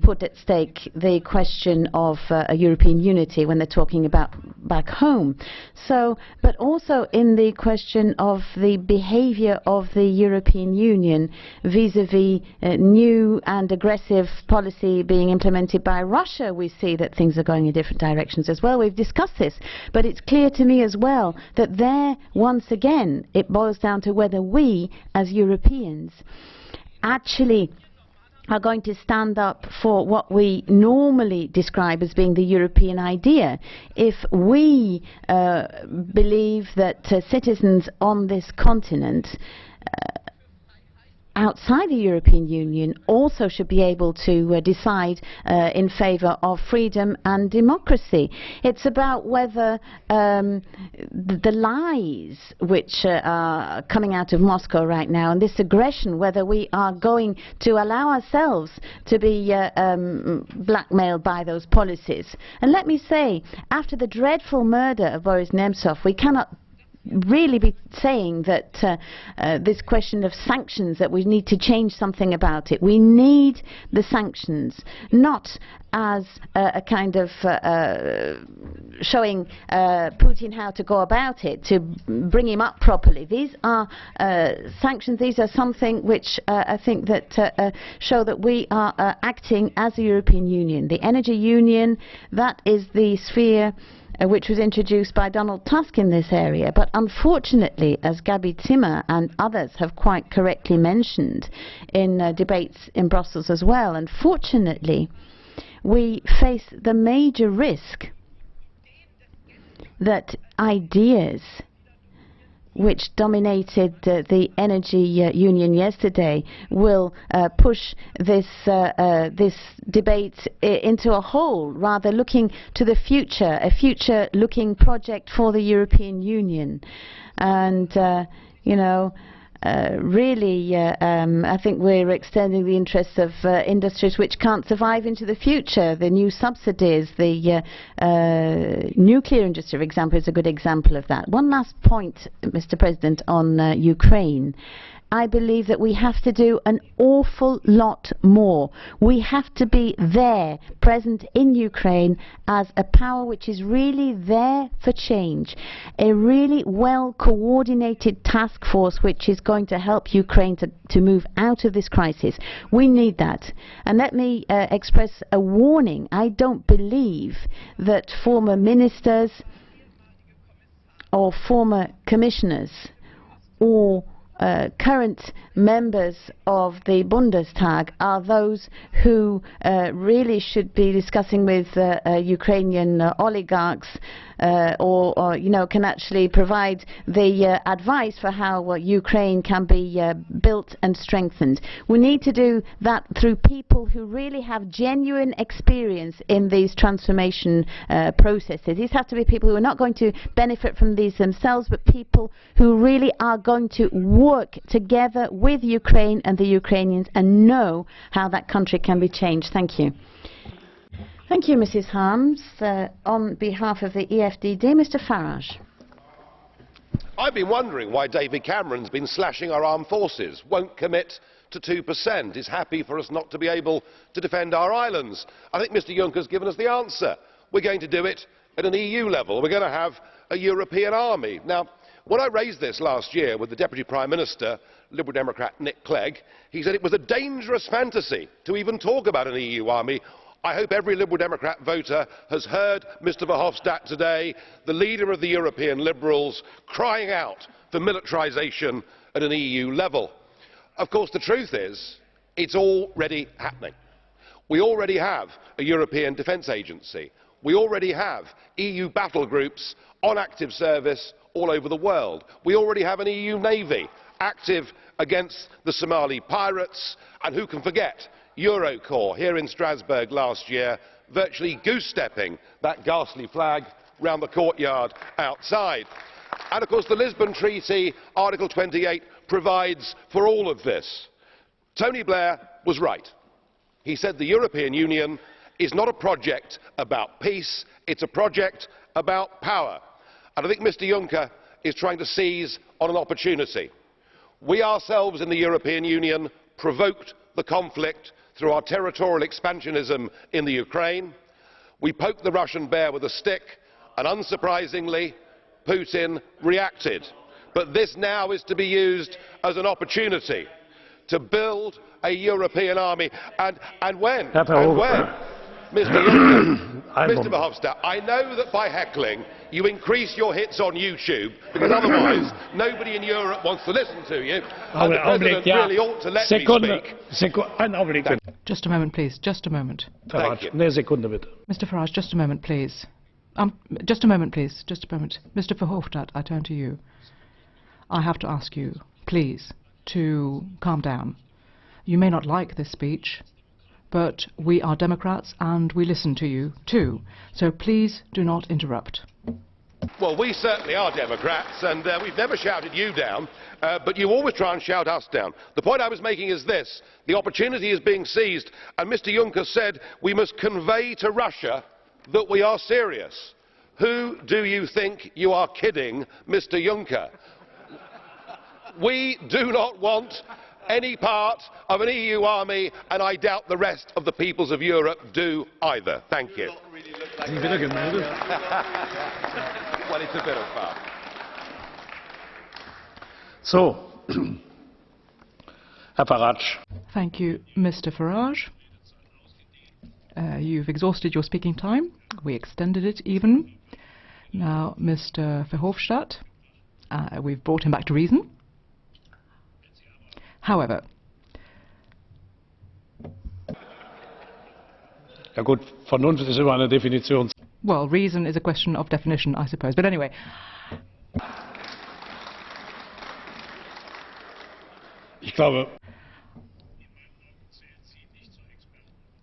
put at stake the question of European unity when they're talking about back home. So, but also in the question of the behavior of the European Union vis-à-vis new and aggressive policy being implemented by Russia, we see that things are going in different directions as well. We've discussed this, but it's clear to me as well that there, once again, it boils down to whether we, as Europeans, actually are going to stand up for what we normally describe as being the European idea. If we believe that citizens on this continent outside the European Union also should be able to decide in favour of freedom and democracy. It's about whether the lies which are coming out of Moscow right now and this aggression, whether we are going to allow ourselves to be blackmailed by those policies. And let me say, after the dreadful murder of Boris Nemtsov, we cannot really be saying that this question of sanctions, that we need to change something about it. We need the sanctions, not as a kind of showing Putin how to go about it, to bring him up properly. These are sanctions, these are something which I think that show that we are acting as a European Union. The Energy Union, that is the sphere which was introduced by Donald Tusk in this area. But unfortunately, as Gabi Zimmer and others have quite correctly mentioned in debates in Brussels as well, unfortunately, we face the major risk that ideas which dominated the energy union yesterday will push this debate into a hole, rather looking to the future, a future-looking project for the European Union. And, you know, really, I think we're extending the interests of industries which can't survive into the future. The new subsidies, the nuclear industry, for example, is a good example of that. One last point, Mr. President, on Ukraine. I believe that we have to do an awful lot more. We have to be there, present in Ukraine, as a power which is really there for change. A really well-coordinated task force which is going to help Ukraine to move out of this crisis. We need that. And let me express a warning. I don't believe that former ministers or former commissioners or current members of the Bundestag are those who really should be discussing with Ukrainian oligarchs or you know, can actually provide the advice for how Ukraine can be built and strengthened. We need to do that through people who really have genuine experience in these transformation processes. These have to be people who are not going to benefit from these themselves, but people who really are going to work together with Ukraine and the Ukrainians and know how that country can be changed. Thank you. Thank you, Mrs. Harms. On behalf of the EFDD, Mr. Farage. I've been wondering why David Cameron's been slashing our armed forces, won't commit to 2%, is happy for us not to be able to defend our islands. I think Mr. Juncker's given us the answer. We're going to do it at an EU level. We're going to have a European army. Now, when I raised this last year with the Deputy Prime Minister, Liberal Democrat Nick Clegg, he said it was a dangerous fantasy to even talk about an EU army. I hope every Liberal Democrat voter has heard Mr Verhofstadt today, the leader of the European Liberals, crying out for militarisation at an EU level. Of course, the truth is, it's already happening. We already have a European Defence Agency. We already have EU battle groups on active service all over the world. We already have an EU Navy active against the Somali pirates, and who can forget Eurocorps here in Strasbourg last year, virtually goose-stepping that ghastly flag round the courtyard outside. And of course the Lisbon Treaty, Article 28, provides for all of this. Tony Blair was right. He said the European Union is not a project about peace, it's a project about power. And I think Mr Juncker is trying to seize on an opportunity. We ourselves in the European Union provoked the conflict through our territorial expansionism in the Ukraine. We poked the Russian bear with a stick, and unsurprisingly, Putin reacted. But this now is to be used as an opportunity to build a European army. And when? Mr. Juncker, Mr. Verhofstadt, I know that by heckling you increase your hits on YouTube, because otherwise nobody in Europe wants to listen to you, and the President really ought to let me speak. Just a moment, please. Just a moment. Farage, eine Sekunde bitte. Mr. Farage, just a moment, please. Just a moment, please. Just a moment. Mr. Verhofstadt, I turn to you. I have to ask you, please, to calm down. You may not like this speech, but we are Democrats and we listen to you too. So please do not interrupt. Well, we certainly are Democrats, and we've never shouted you down, but you always try and shout us down. The point I was making is this: the opportunity is being seized, and Mr Juncker said we must convey to Russia that we are serious. Who do you think you are kidding, Mr Juncker? We do not want any part of an EU army, and I doubt the rest of the peoples of Europe do either. Thank you. Well, it's a bit of fun. So, Herr Farage. Thank you, Mr. Farage. You've exhausted your speaking time. We extended it even. Now, Mr. Verhofstadt, we've brought him back to reason. However, ja gut, Vernunft ist immer eine Definition. Well, reason is a question of definition, I suppose. But anyway.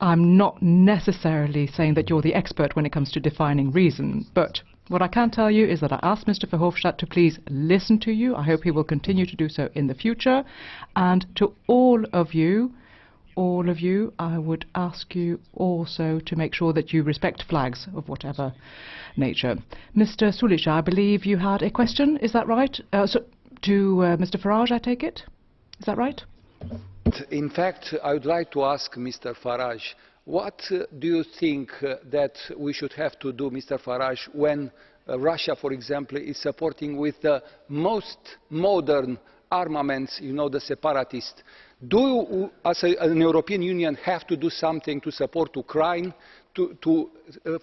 I'm not necessarily saying that you're the expert when it comes to defining reason, but what I can tell you is that I asked Mr. Verhofstadt to please listen to you. I hope he will continue to do so in the future. And to all of you, I would ask you also to make sure that you respect flags of whatever nature. Mr. Sulic, I believe you had a question, is that right? To Mr. Farage, I take it? Is that right? In fact, I would like to ask Mr. Farage, what do you think that we should have to do, Mr. Farage, when Russia, for example, is supporting with the most modern armaments, you know, the separatists? Do you, as an European Union, have to do something to support Ukraine, to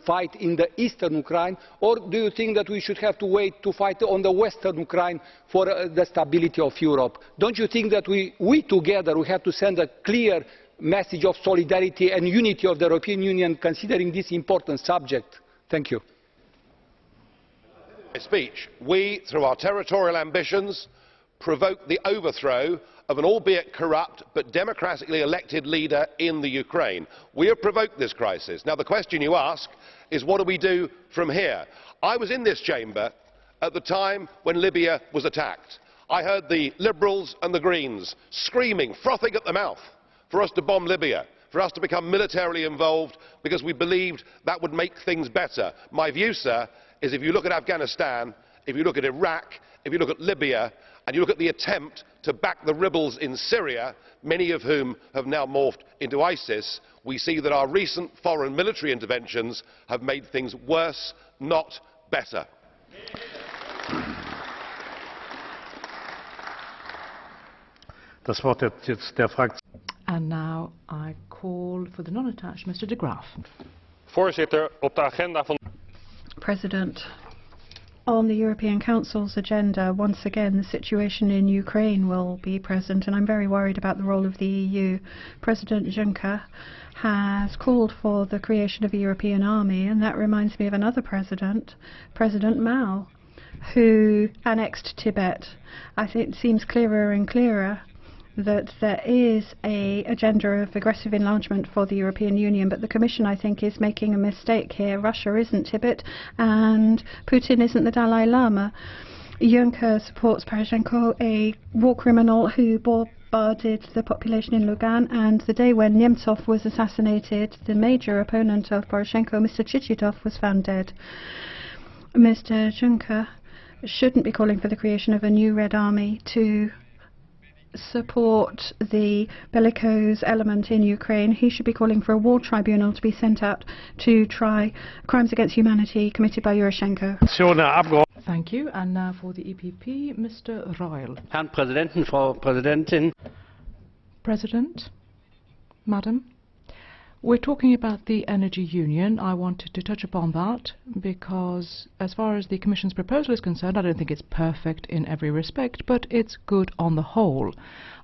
fight in the eastern Ukraine, or do you think that we should have to wait to fight on the western Ukraine for the stability of Europe? Don't you think that we together we have to send a clear message of solidarity and unity of the European Union considering this important subject? Thank you. Speech. We, through our territorial ambitions, provoked the overthrow of an albeit corrupt but democratically elected leader in the Ukraine. We have provoked this crisis. Now the question you ask is, what do we do from here? I was in this chamber at the time when Libya was attacked. I heard the Liberals and the Greens screaming, frothing at the mouth for us to bomb Libya, for us to become militarily involved, because we believed that would make things better. My view, sir, is if you look at Afghanistan, if you look at Iraq, if you look at Libya, and you look at the attempt to back the rebels in Syria, many of whom have now morphed into ISIS, we see that our recent foreign military interventions have made things worse, not better. Das Wort hat jetzt der And now I call for the non-attached Mr. de Graaf. Voorzitter, op de agenda van... President, on the European Council's agenda, once again, the situation in Ukraine will be present, and I'm very worried about the role of the EU. President Juncker has called for the creation of a European army, and that reminds me of another president, President Mao, who annexed Tibet. I think it seems clearer and clearer that there is an agenda of aggressive enlargement for the European Union, but the Commission, I think, is making a mistake here. Russia isn't Tibet, and Putin isn't the Dalai Lama. Juncker supports Poroshenko, a war criminal who bombarded the population in Lugan, and the day when Nemtsov was assassinated, the major opponent of Poroshenko, Mr. Chichitov, was found dead. Mr. Juncker shouldn't be calling for the creation of a new Red Army to support the bellicose element in Ukraine. He should be calling for a war tribunal to be sent out to try crimes against humanity committed by Poroshenko. Thank you. And now for the EPP, Mr. Reul. Herrn Präsidenten, Frau Präsidentin. President, Madam, we're talking about the Energy Union. I wanted to touch upon that because as far as the Commission's proposal is concerned, I don't think it's perfect in every respect, but it's good on the whole.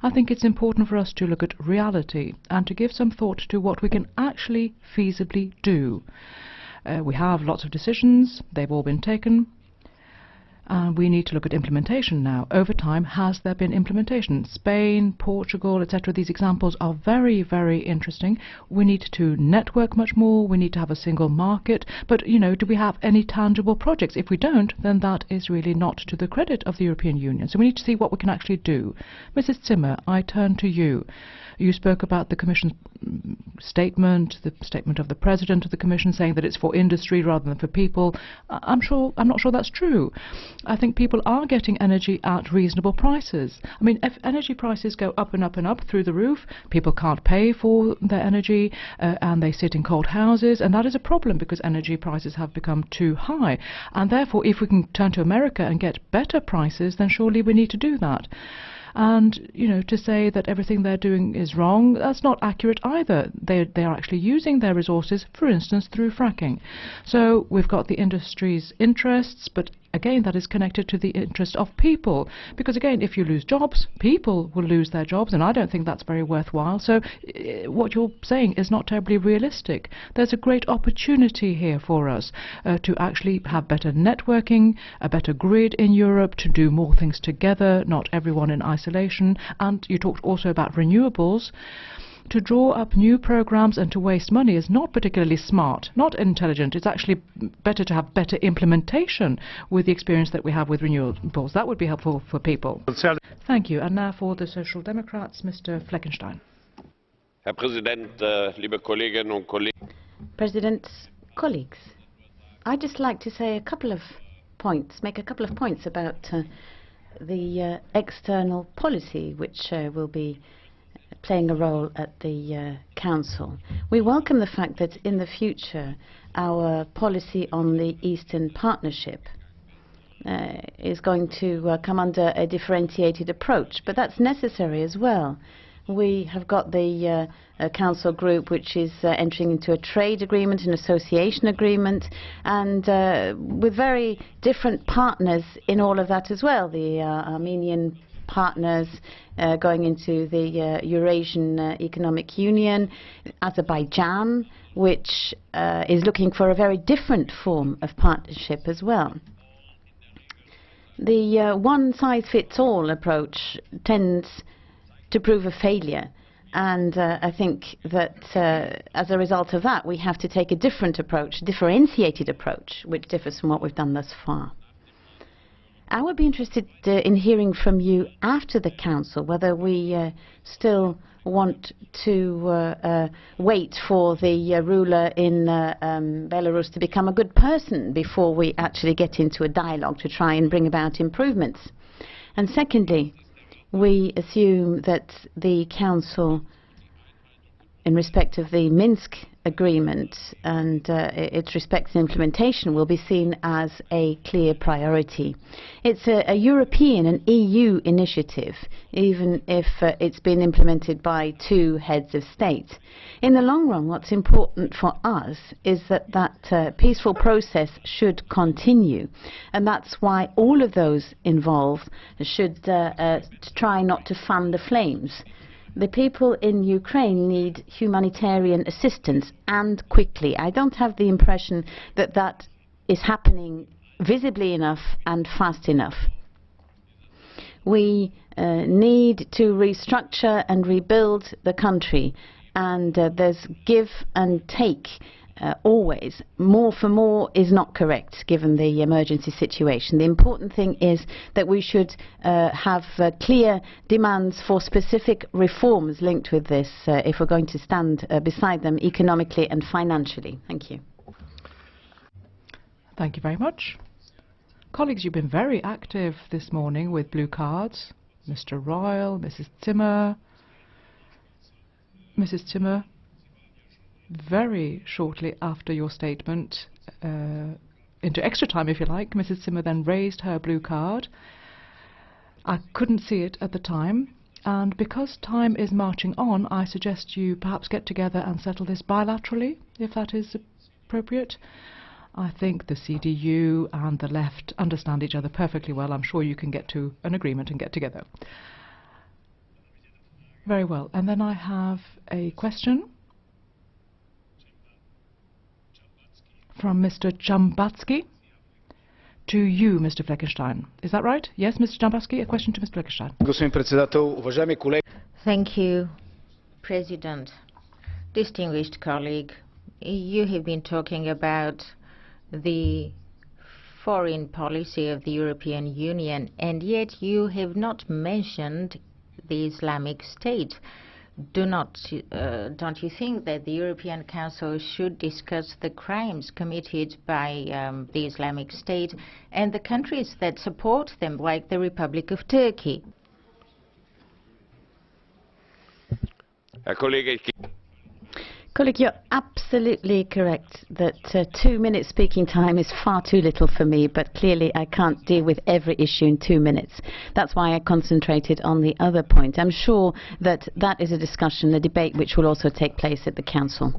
I think it's important for us to look at reality and to give some thought to what we can actually feasibly do. We have lots of decisions, they've all been taken. We need to look at implementation now. Over time, has there been implementation? Spain, Portugal, etc. These examples are very, very interesting. We need to network much more. We need to have a single market. But, you know, do we have any tangible projects? If we don't, then that is really not to the credit of the European Union. So we need to see what we can actually do. Mrs. Zimmer, I turn to you. You spoke about the Commission's statement, the statement of the President of the Commission saying that it's for industry rather than for people. I'm not sure that's true. I think people are getting energy at reasonable prices. I mean, if energy prices go up and up and up through the roof, people can't pay for their energy and they sit in cold houses, and that is a problem because energy prices have become too high. And therefore, if we can turn to America and get better prices, then surely we need to do that. And, you know, to say that everything they're doing is wrong, that's not accurate either. They are actually using their resources, for instance, through fracking. So we've got the industry's interests, but again, that is connected to the interest of people. Because again, if you lose jobs, people will lose their jobs, and I don't think that's very worthwhile. So what you're saying is not terribly realistic. There's a great opportunity here for us to actually have better networking, a better grid in Europe, to do more things together, not everyone in isolation. And you talked also about renewables. To draw up new programs and to waste money is not particularly smart, not intelligent. It's actually better to have better implementation with the experience that we have with renewables. That would be helpful for people. Thank you. And now for the Social Democrats, Mr. Fleckenstein. Herr Präsident, liebe Kolleginnen und Kollegen. President, colleagues, I'd just like to say a couple of points, make a couple of points about the external policy which will be playing a role at the Council. We welcome the fact that in the future our policy on the Eastern Partnership is going to come under a differentiated approach, but that's necessary as well. We have got the Council group which is entering into a trade agreement, an association agreement, and with very different partners in all of that as well. The Armenian partners going into the Eurasian Economic Union, Azerbaijan, which is looking for a very different form of partnership as well. The one-size-fits-all approach tends to prove a failure, and I think that as a result of that we have to take a different approach, a differentiated approach, which differs from what we've done thus far. I would be interested in hearing from you after the Council whether we still want to wait for the ruler in Belarus to become a good person before we actually get into a dialogue to try and bring about improvements. And secondly, we assume that the Council, in respect of the Minsk agreement and its respect and implementation, will be seen as a clear priority. It's a European and EU initiative, even if it's been implemented by two heads of state. In the long run, what's important for us is that peaceful process should continue, and that's why all of those involved should try not to fan the flames. The people in Ukraine need humanitarian assistance, and quickly. I don't have the impression that that is happening visibly enough and fast enough. We need to restructure and rebuild the country, and there's give and take always. More for more is not correct given the emergency situation. The important thing is that we should have clear demands for specific reforms linked with this if we're going to stand beside them economically and financially. Thank you. Thank you very much. Colleagues, you've been very active this morning with blue cards. Mr. Reul, Mrs. Zimmer. Mrs. Zimmer, very shortly after your statement, into extra time if you like, Mrs. Zimmer then raised her blue card. I couldn't see it at the time, and because time is marching on, I suggest you perhaps get together and settle this bilaterally, if that is appropriate. I think the CDU and the left understand each other perfectly well. I'm sure you can get to an agreement and get together. Very well. And then I have a question from Mr. Jambatsky to you, Mr. Fleckenstein. Is that right? Yes, Mr. Jambatsky, a question to Mr. Fleckenstein. Thank you, President. Distinguished colleague, you have been talking about the foreign policy of the European Union, and yet you have not mentioned the Islamic State. Don't you think that the European Council should discuss the crimes committed by the Islamic State and the countries that support them, like the Republic of Turkey? Colleague, you're absolutely correct that 2 minutes speaking time is far too little for me, but clearly I can't deal with every issue in 2 minutes. That's why I concentrated on the other point. I'm sure that that is a discussion, a debate which will also take place at the Council.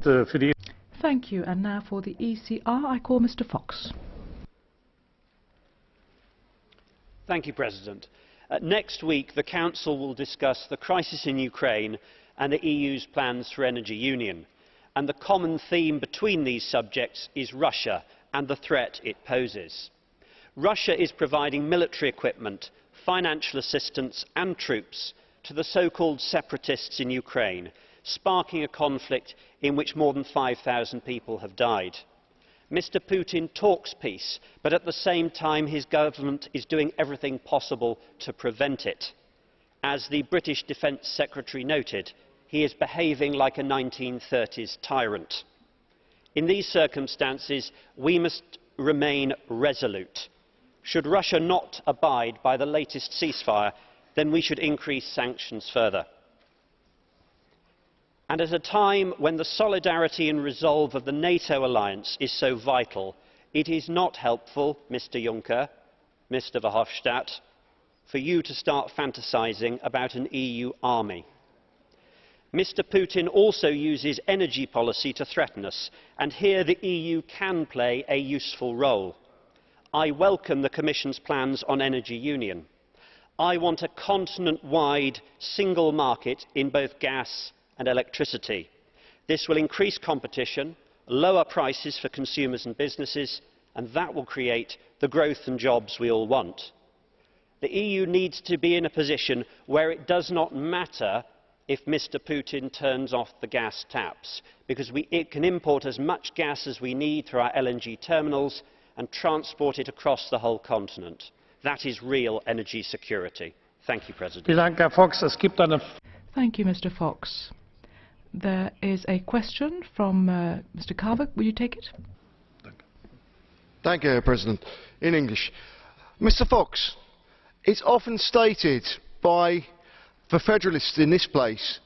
Thank you. And now for the ECR, I call Mr. Fox. Thank you, President. Next week, the Council will discuss the crisis in Ukraine and the EU's plans for energy union. And the common theme between these subjects is Russia and the threat it poses. Russia is providing military equipment, financial assistance and troops to the so-called separatists in Ukraine, sparking a conflict in which more than 5,000 people have died. Mr. Putin talks peace, but at the same time his government is doing everything possible to prevent it. As the British Defence Secretary noted, he is behaving like a 1930s tyrant. In these circumstances, we must remain resolute. Should Russia not abide by the latest ceasefire, then we should increase sanctions further. And at a time when the solidarity and resolve of the NATO alliance is so vital, it is not helpful, Mr. Juncker, Mr. Verhofstadt, for you to start fantasising about an EU army. Mr. Putin also uses energy policy to threaten us, and here the EU can play a useful role. I welcome the Commission's plans on energy union. I want a continent-wide single market in both gas and electricity. This will increase competition, lower prices for consumers and businesses, and that will create the growth and jobs we all want. The EU needs to be in a position where it does not matter if Mr. Putin turns off the gas taps, because it can import as much gas as we need through our LNG terminals and transport it across the whole continent. That is real energy security. Thank you, President. Thank you, Mr. Fox. There is a question from Mr. Carver. Will you take it? Thank you, President. In English. Mr. Fox, it's often stated by the federalists in this place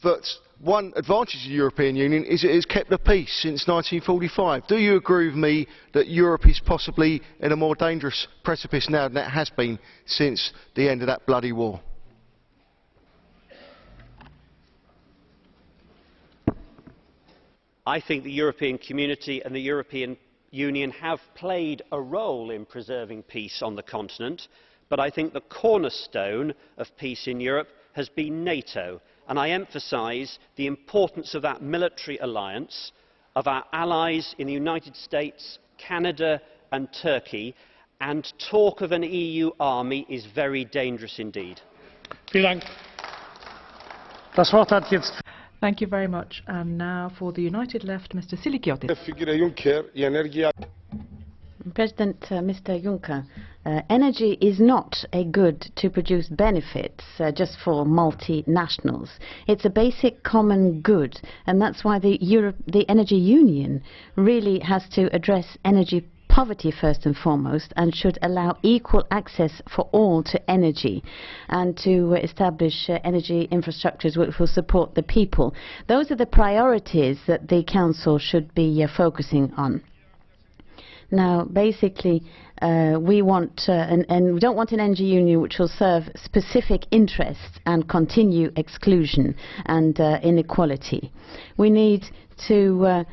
that one advantage of the European Union is it has kept the peace since 1945. Do you agree with me that Europe is possibly in a more dangerous precipice now than it has been since the end of that bloody war? I think the European community and the European Union have played a role in preserving peace on the continent, but I think the cornerstone of peace in Europe has been NATO, and I emphasise the importance of that military alliance, of our allies in the United States, Canada and Turkey, and talk of an EU army is very dangerous indeed. Thank you very much. And now for the United Left, Mr. Silikiotis. President Mr. Juncker, energy is not a good to produce benefits just for multinationals. It's a basic common good, and that's why the Energy Union really has to address energy poverty first and foremost, and should allow equal access for all to energy, and to establish energy infrastructures which will support the people. Those are the priorities that the Council should be focusing on. Now, basically, we want, and we don't want an energy union which will serve specific interests and continue exclusion and inequality. We need to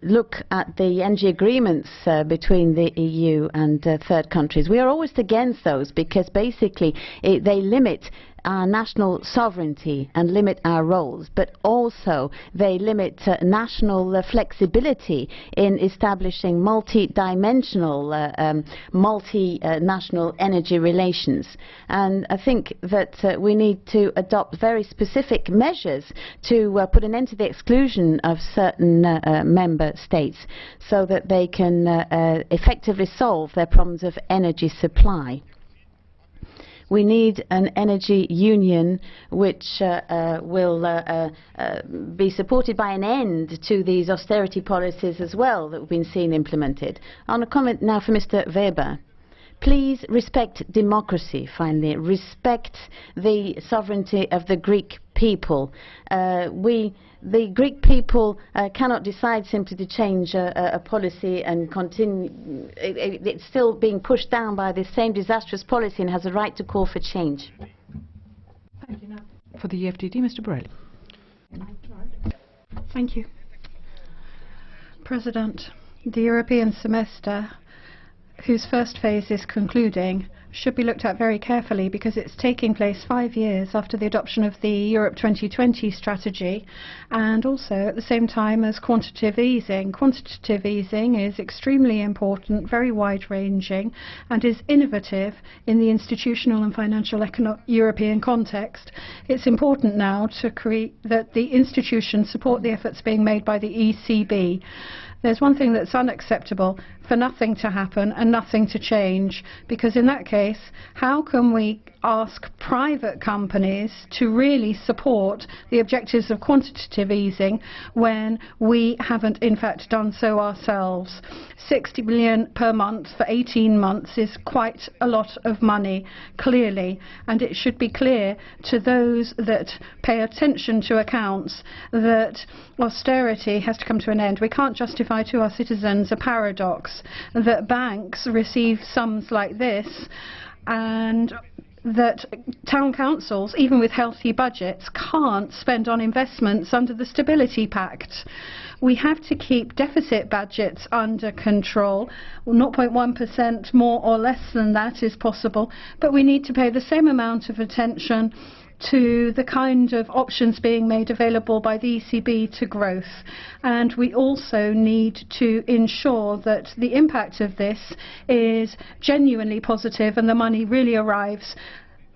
look at the energy agreements between the EU and third countries. We are always against those because basically they limit our national sovereignty and limit our roles, but also they limit national flexibility in establishing multi-dimensional, multinational energy relations. And I think that we need to adopt very specific measures to put an end to the exclusion of certain member states so that they can effectively solve their problems of energy supply. We need an energy union which will be supported by an end to these austerity policies as well that we've been seeing implemented. On a comment now for Mr. Weber. Please respect democracy, finally. Respect the sovereignty of the Greek people. The Greek people cannot decide simply to change a policy and continue. It's still being pushed down by the same disastrous policy and has a right to call for change. Thank you. Now for the EFDD, Mr. Borrell. Thank you. President, the European semester whose first phase is concluding, should be looked at very carefully because it's taking place 5 years after the adoption of the Europe 2020 strategy and also at the same time as quantitative easing. Quantitative easing is extremely important, very wide-ranging and is innovative in the institutional and financial European context. It's important now to create that the institutions support the efforts being made by the ECB. There's one thing that's unacceptable, for nothing to happen and nothing to change, because in that case, how can we ask private companies to really support the objectives of quantitative easing when we haven't in fact done so ourselves? 60 billion per month for 18 months is quite a lot of money, clearly, and it should be clear to those that pay attention to accounts that austerity has to come to an end. We can't justify to our citizens a paradox that banks receive sums like this and that town councils, even with healthy budgets, can't spend on investments under the Stability Pact. We have to keep deficit budgets under control. 0.1% more or less than that is possible, but we need to pay the same amount of attention to the kind of options being made available by the ECB to growth. And we also need to ensure that the impact of this is genuinely positive and the money really arrives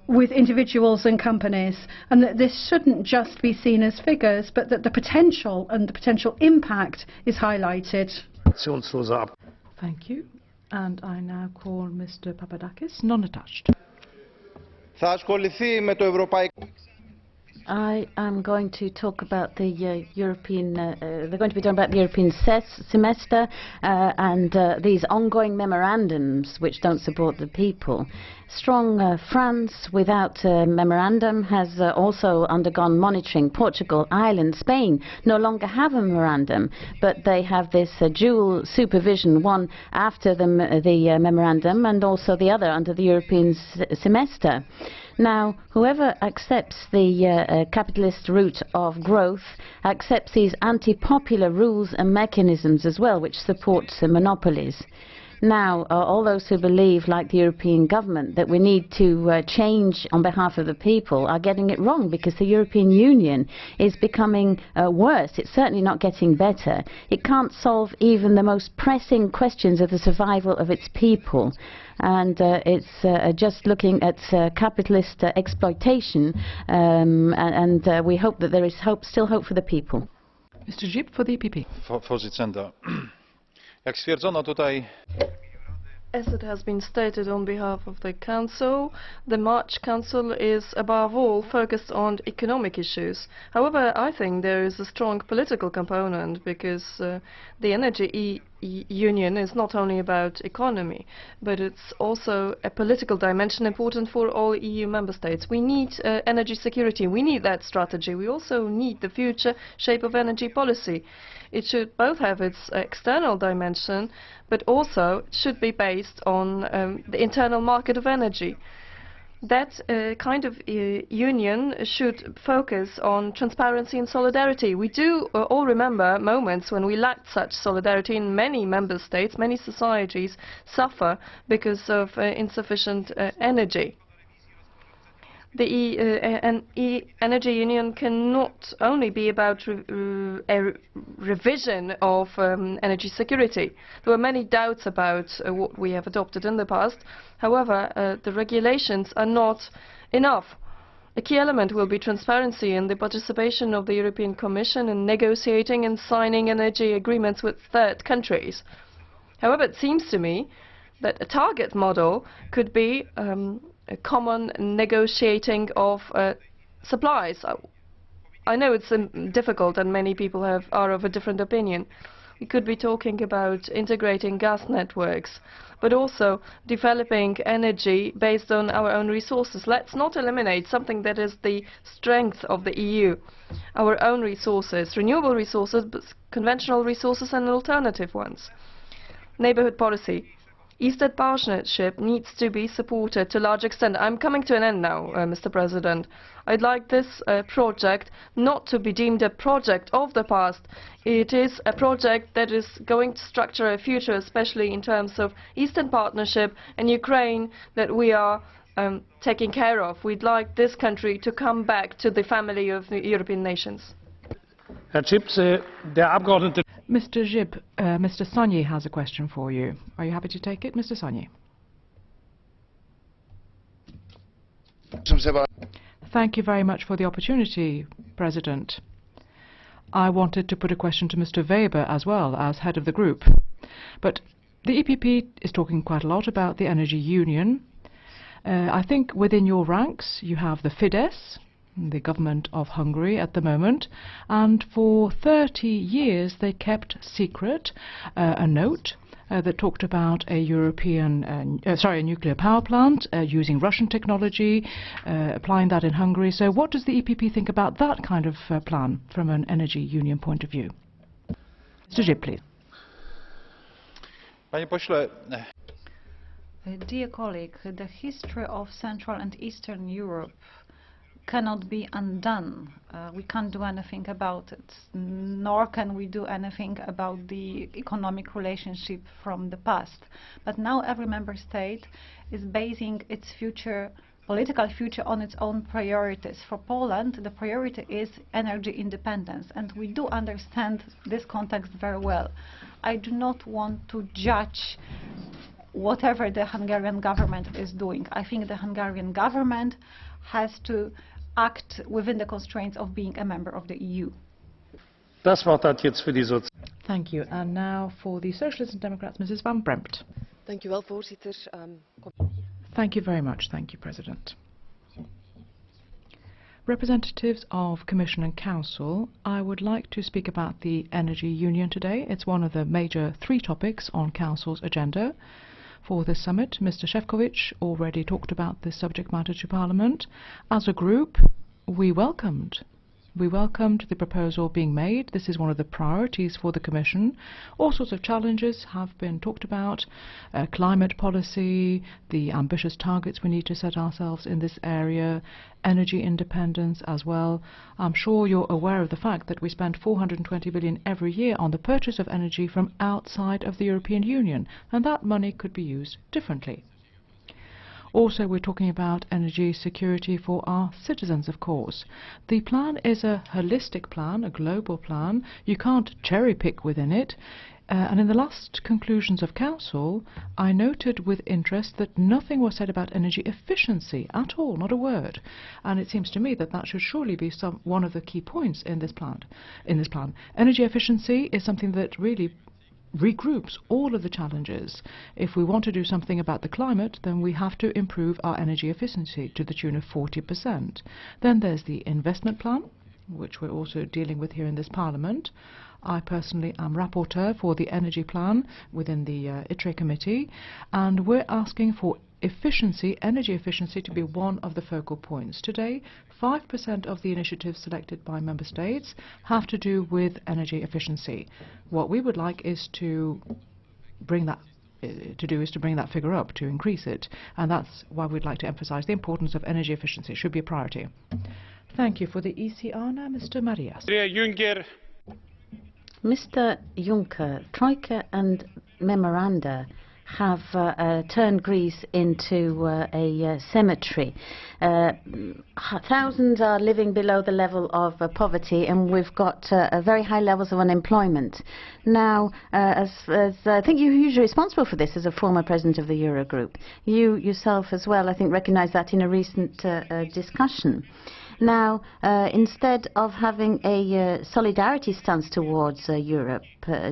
with individuals and companies, and that this shouldn't just be seen as figures, but that the potential and the potential impact is highlighted. Thank you. And I now call Mr. Papadakis, non-attached. I am going to talk about the European, they're going to be talking about the European semester and these ongoing memorandums which don't support the people. Strong France without a memorandum has also undergone monitoring. Portugal, Ireland, Spain no longer have a memorandum, but they have this dual supervision, one after the memorandum and also the other under the European semester. Now, whoever accepts the capitalist route of growth accepts these anti-popular rules and mechanisms as well, which support monopolies. Now, all those who believe, like the European government, that we need to change on behalf of the people are getting it wrong, because the European Union is becoming worse. It's certainly not getting better. It can't solve even the most pressing questions of the survival of its people. And it's just looking at capitalist exploitation, and we hope that there is still hope for the people. Mr. GRZYB for the EPP. Voorzitter, jak stwierdzono tutaj. As it has been stated on behalf of the Council, the March Council is above all focused on economic issues. However, I think there is a strong political component, because the energy union is not only about economy, but it's also a political dimension important for all EU member states. We need energy security, we need that strategy. We also need the future shape of energy policy. It should both have its external dimension, but also should be based on the internal market of energy. That kind of union should focus on transparency and solidarity. We do all remember moments when we lacked such solidarity in many member states. Many societies suffer because of insufficient energy. The energy union cannot only be about a revision of energy security. There were many doubts about what we have adopted in the past. However, the regulations are not enough. A key element will be transparency and the participation of the European Commission in negotiating and signing energy agreements with third countries. However, it seems to me that a target model could be a common negotiating of supplies. I know it's difficult and many people are of a different opinion. We could be talking about integrating gas networks, but also developing energy based on our own resources. Let's not eliminate something that is the strength of the EU. Our own resources, renewable resources, but conventional resources and alternative ones. Neighbourhood policy. Eastern Partnership needs to be supported to a large extent. I'm coming to an end now, Mr. President. I'd like this project not to be deemed a project of the past. It is a project that is going to structure a future, especially in terms of Eastern Partnership and Ukraine, that we are taking care of. We'd like this country to come back to the family of the European nations. Mr. GRZYB, Mr. ZANYI has a question for you. Are you happy to take it, Mr. ZANYI? Thank you very much for the opportunity, President. I wanted to put a question to Mr. Weber as well, as head of the group. But the EPP is talking quite a lot about the energy union. I think within your ranks you have the Fidesz, the government of Hungary at the moment, and for 30 years they kept secret a note that talked about a a nuclear power plant using Russian technology, applying that in Hungary. So what does the EPP think about that kind of plan from an energy union point of view? Mr. GRZYB, please. Panie pośle, dear colleague, the history of Central and Eastern Europe cannot be undone. We can't do anything about it, nor can we do anything about the economic relationship from the past. But now every member state is basing its political future on its own priorities. For Poland, the priority is energy independence, and we do understand this context very well. I do not want to judge whatever the Hungarian government is doing. I think the Hungarian government has to act within the constraints of being a member of the EU. Thank you. And now for the Socialists and Democrats, Mrs. Van Brempt. Voorzitter. Thank you very much. Thank you, President. Representatives of Commission and Council, I would like to speak about the Energy Union today. It's one of the major 3 topics on Council's agenda for this summit. Mr. Šefčovič already talked about this subject matter to Parliament. As a group, we welcomed the proposal being made. This is one of the priorities for the Commission. All sorts of challenges have been talked about, climate policy, the ambitious targets we need to set ourselves in this area, energy independence as well. I'm sure you're aware of the fact that we spend 420 billion every year on the purchase of energy from outside of the European Union, and that money could be used differently. Also, we're talking about energy security for our citizens, of course. The plan is a holistic plan, a global plan. You can't cherry-pick within it. And in the last conclusions of Council, I noted with interest that nothing was said about energy efficiency at all, not a word. And it seems to me that that should surely be one of the key points in this plan. Energy efficiency is something that really regroups all of the challenges. If we want to do something about the climate, then we have to improve our energy efficiency to the tune of 40%. Then there's the investment plan, which we're also dealing with here in this Parliament. I personally am rapporteur for the energy plan within the ITRE committee, and we're asking for energy efficiency to be one of the focal points. Today, 5% of the initiatives selected by member states have to do with energy efficiency. What we would like is to bring that figure up, to increase it, and that's why we'd like to emphasize the importance of energy efficiency. It should be a priority. Thank you. For the ECR now, Mr. Marias. Mr. Juncker, Troika and memoranda have turned Greece into a cemetery. Thousands are living below the level of poverty, and we've got very high levels of unemployment. Now, as I think you're usually responsible for this as a former president of the Eurogroup. You yourself as well, I think, recognized that in a recent discussion. Now, instead of having a solidarity stance towards Europe,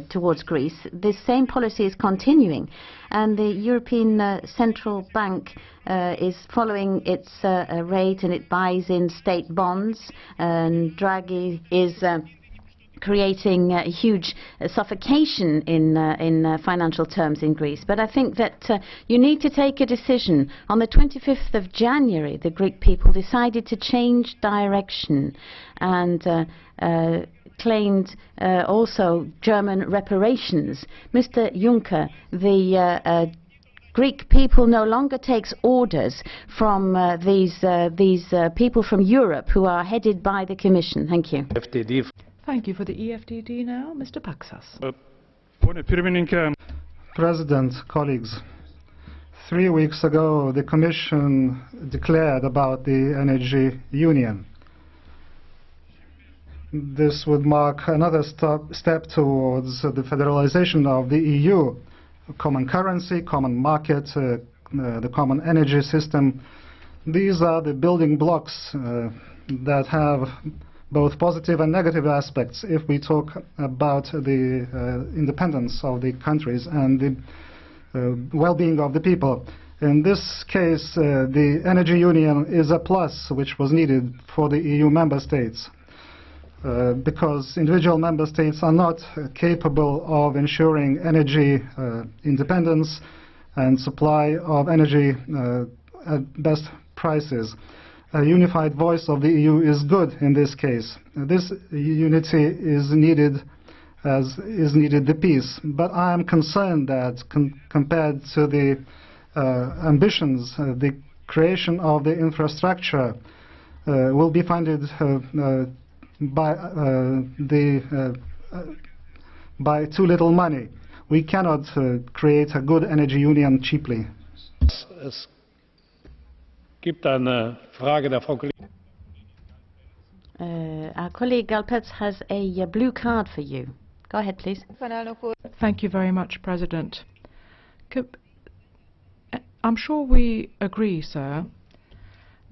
towards Greece, this same policy is continuing, and the European Central Bank is following its rate, and it buys in state bonds, and Draghi is creating a huge suffocation in financial terms in Greece. But I think that you need to take a decision. On the 25th of January, the Greek people decided to change direction and claimed also German reparations. Mr. Juncker, the Greek people no longer takes orders from these people from Europe who are headed by the Commission. Thank you. Thank you. For the EFDD now, Mr. Paksas. President, colleagues, 3 weeks ago the Commission declared about the Energy Union. This would mark another step towards the federalization of the EU. Common currency, common market, the common energy system. These are the building blocks that have both positive and negative aspects if we talk about the independence of the countries and the well-being of the people. In this case, the Energy Union is a plus which was needed for the EU member states. Because individual member states are not capable of ensuring energy independence and supply of energy at best prices. A unified voice of the EU is good in this case. This unity is needed as is needed the peace. But I am concerned that compared to the ambitions, the creation of the infrastructure will be funded by too little money. We cannot create a good energy union cheaply. Es gibt eine Frage der Frau Kollegin. Our colleague GÁLL-PELCZ has a blue card for you. Go ahead, please. Thank you very much, President. I'm sure we agree, sir,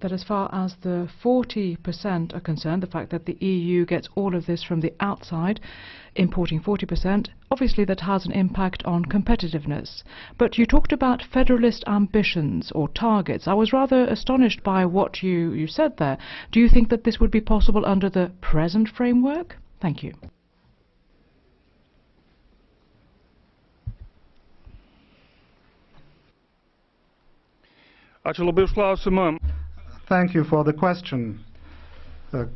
that as far as the 40% are concerned, the fact that the EU gets all of this from the outside, importing 40%, obviously that has an impact on competitiveness. But you talked about federalist ambitions or targets. I was rather astonished by what you said there. Do you think that this would be possible under the present framework? Thank you. Thank you for the question.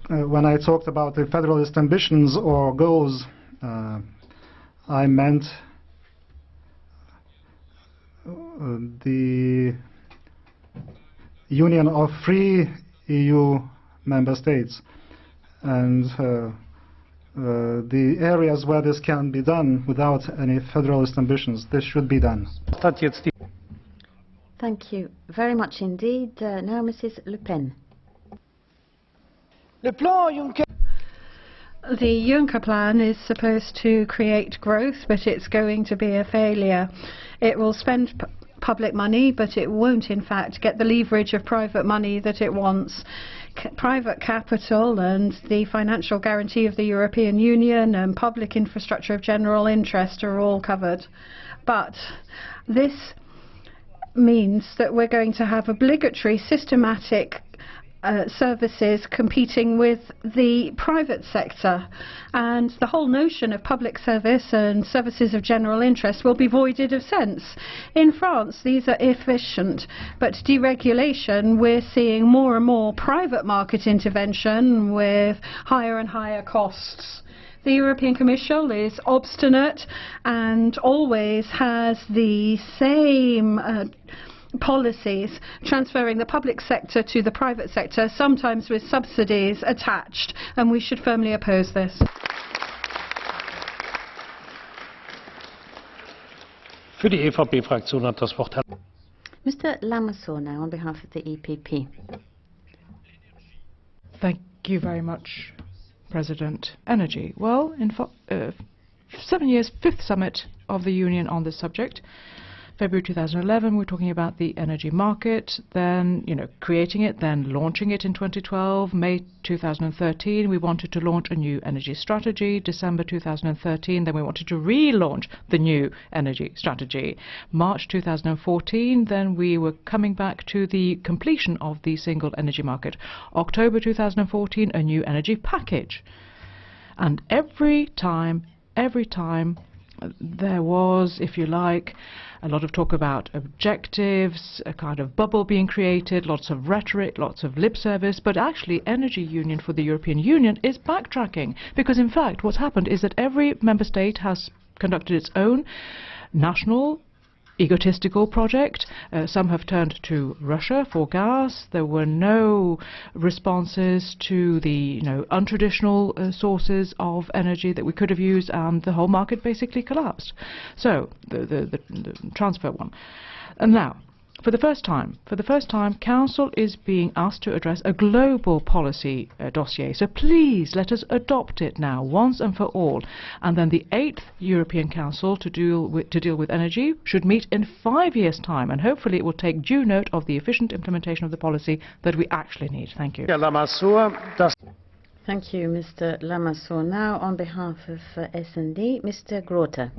When I talked about the federalist ambitions or goals, I meant the union of free EU member states and the areas where this can be done without any federalist ambitions. This should be done. Thank you very much indeed. Now Mrs. Le Pen. The Juncker plan is supposed to create growth, but it's going to be a failure. It will spend public money, but it won't in fact get the leverage of private money that it wants. Private capital and the financial guarantee of the European Union and public infrastructure of general interest are all covered. But this means that we're going to have obligatory systematic services competing with the private sector, and the whole notion of public service and services of general interest will be voided of sense. In France these are efficient, but deregulation, we're seeing more and more private market intervention with higher and higher costs. The European Commission is obstinate and always has the same policies, transferring the public sector to the private sector, sometimes with subsidies attached, and we should firmly oppose this. Für die EVP-Fraktion hat das Wort Herr Mr. Lamassoure now on behalf of the EPP. Thank you very much, President. Energy. Well, in 7 years, 5th summit of the Union on this subject. February 2011, we're talking about the energy market, then, creating it, then launching it in 2012. May 2013, we wanted to launch a new energy strategy. December 2013, then we wanted to relaunch the new energy strategy. March 2014, then we were coming back to the completion of the single energy market. October 2014, a new energy package. And every time, there was, if you like, a lot of talk about objectives, a kind of bubble being created, lots of rhetoric, lots of lip service, but actually energy union for the European Union is backtracking, because in fact what's happened is that every member state has conducted its own national egotistical project. Some have turned to Russia for gas. There were no responses to the untraditional sources of energy that we could have used, and the whole market basically collapsed. So the transfer one. And now, for the first time, Council is being asked to address a global policy dossier. So please let us adopt it now, once and for all. And then the 8th European Council to deal with energy should meet in 5 years' time, and hopefully it will take due note of the efficient implementation of the policy that we actually need. Thank you. Thank you, Mr. Lamassoure. Now, on behalf of S&D, Mr. Groothe.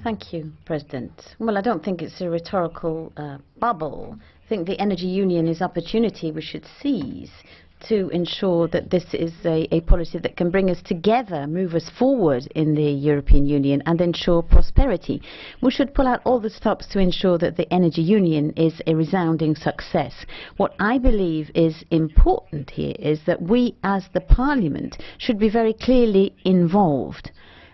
Thank you, President. Well, I don't think it's a rhetorical bubble. I think the energy union is opportunity we should seize to ensure that this is a policy that can bring us together, move us forward in the European Union and ensure prosperity. We should pull out all the stops to ensure that the energy union is a resounding success. What I believe is important here is that we as the Parliament should be very clearly involved,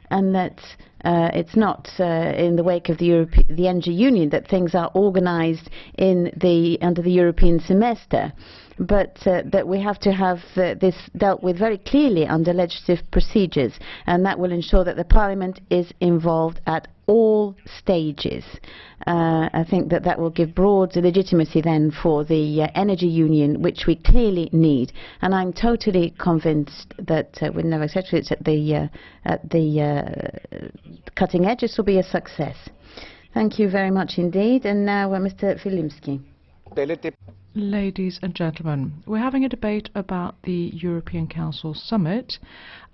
and that it's not in the wake of the energy union that things are organised under the European semester, but that we have to have this dealt with very clearly under legislative procedures, and that will ensure that the Parliament is involved at all stages. I think that will give broad legitimacy then for the energy union, which we clearly need. And I'm totally convinced that with Nova Secretary it's at the cutting edge, this will be a success. Thank you very much indeed. And now Mr. WILIMSKY. Ladies and gentlemen, we're having a debate about the European Council summit,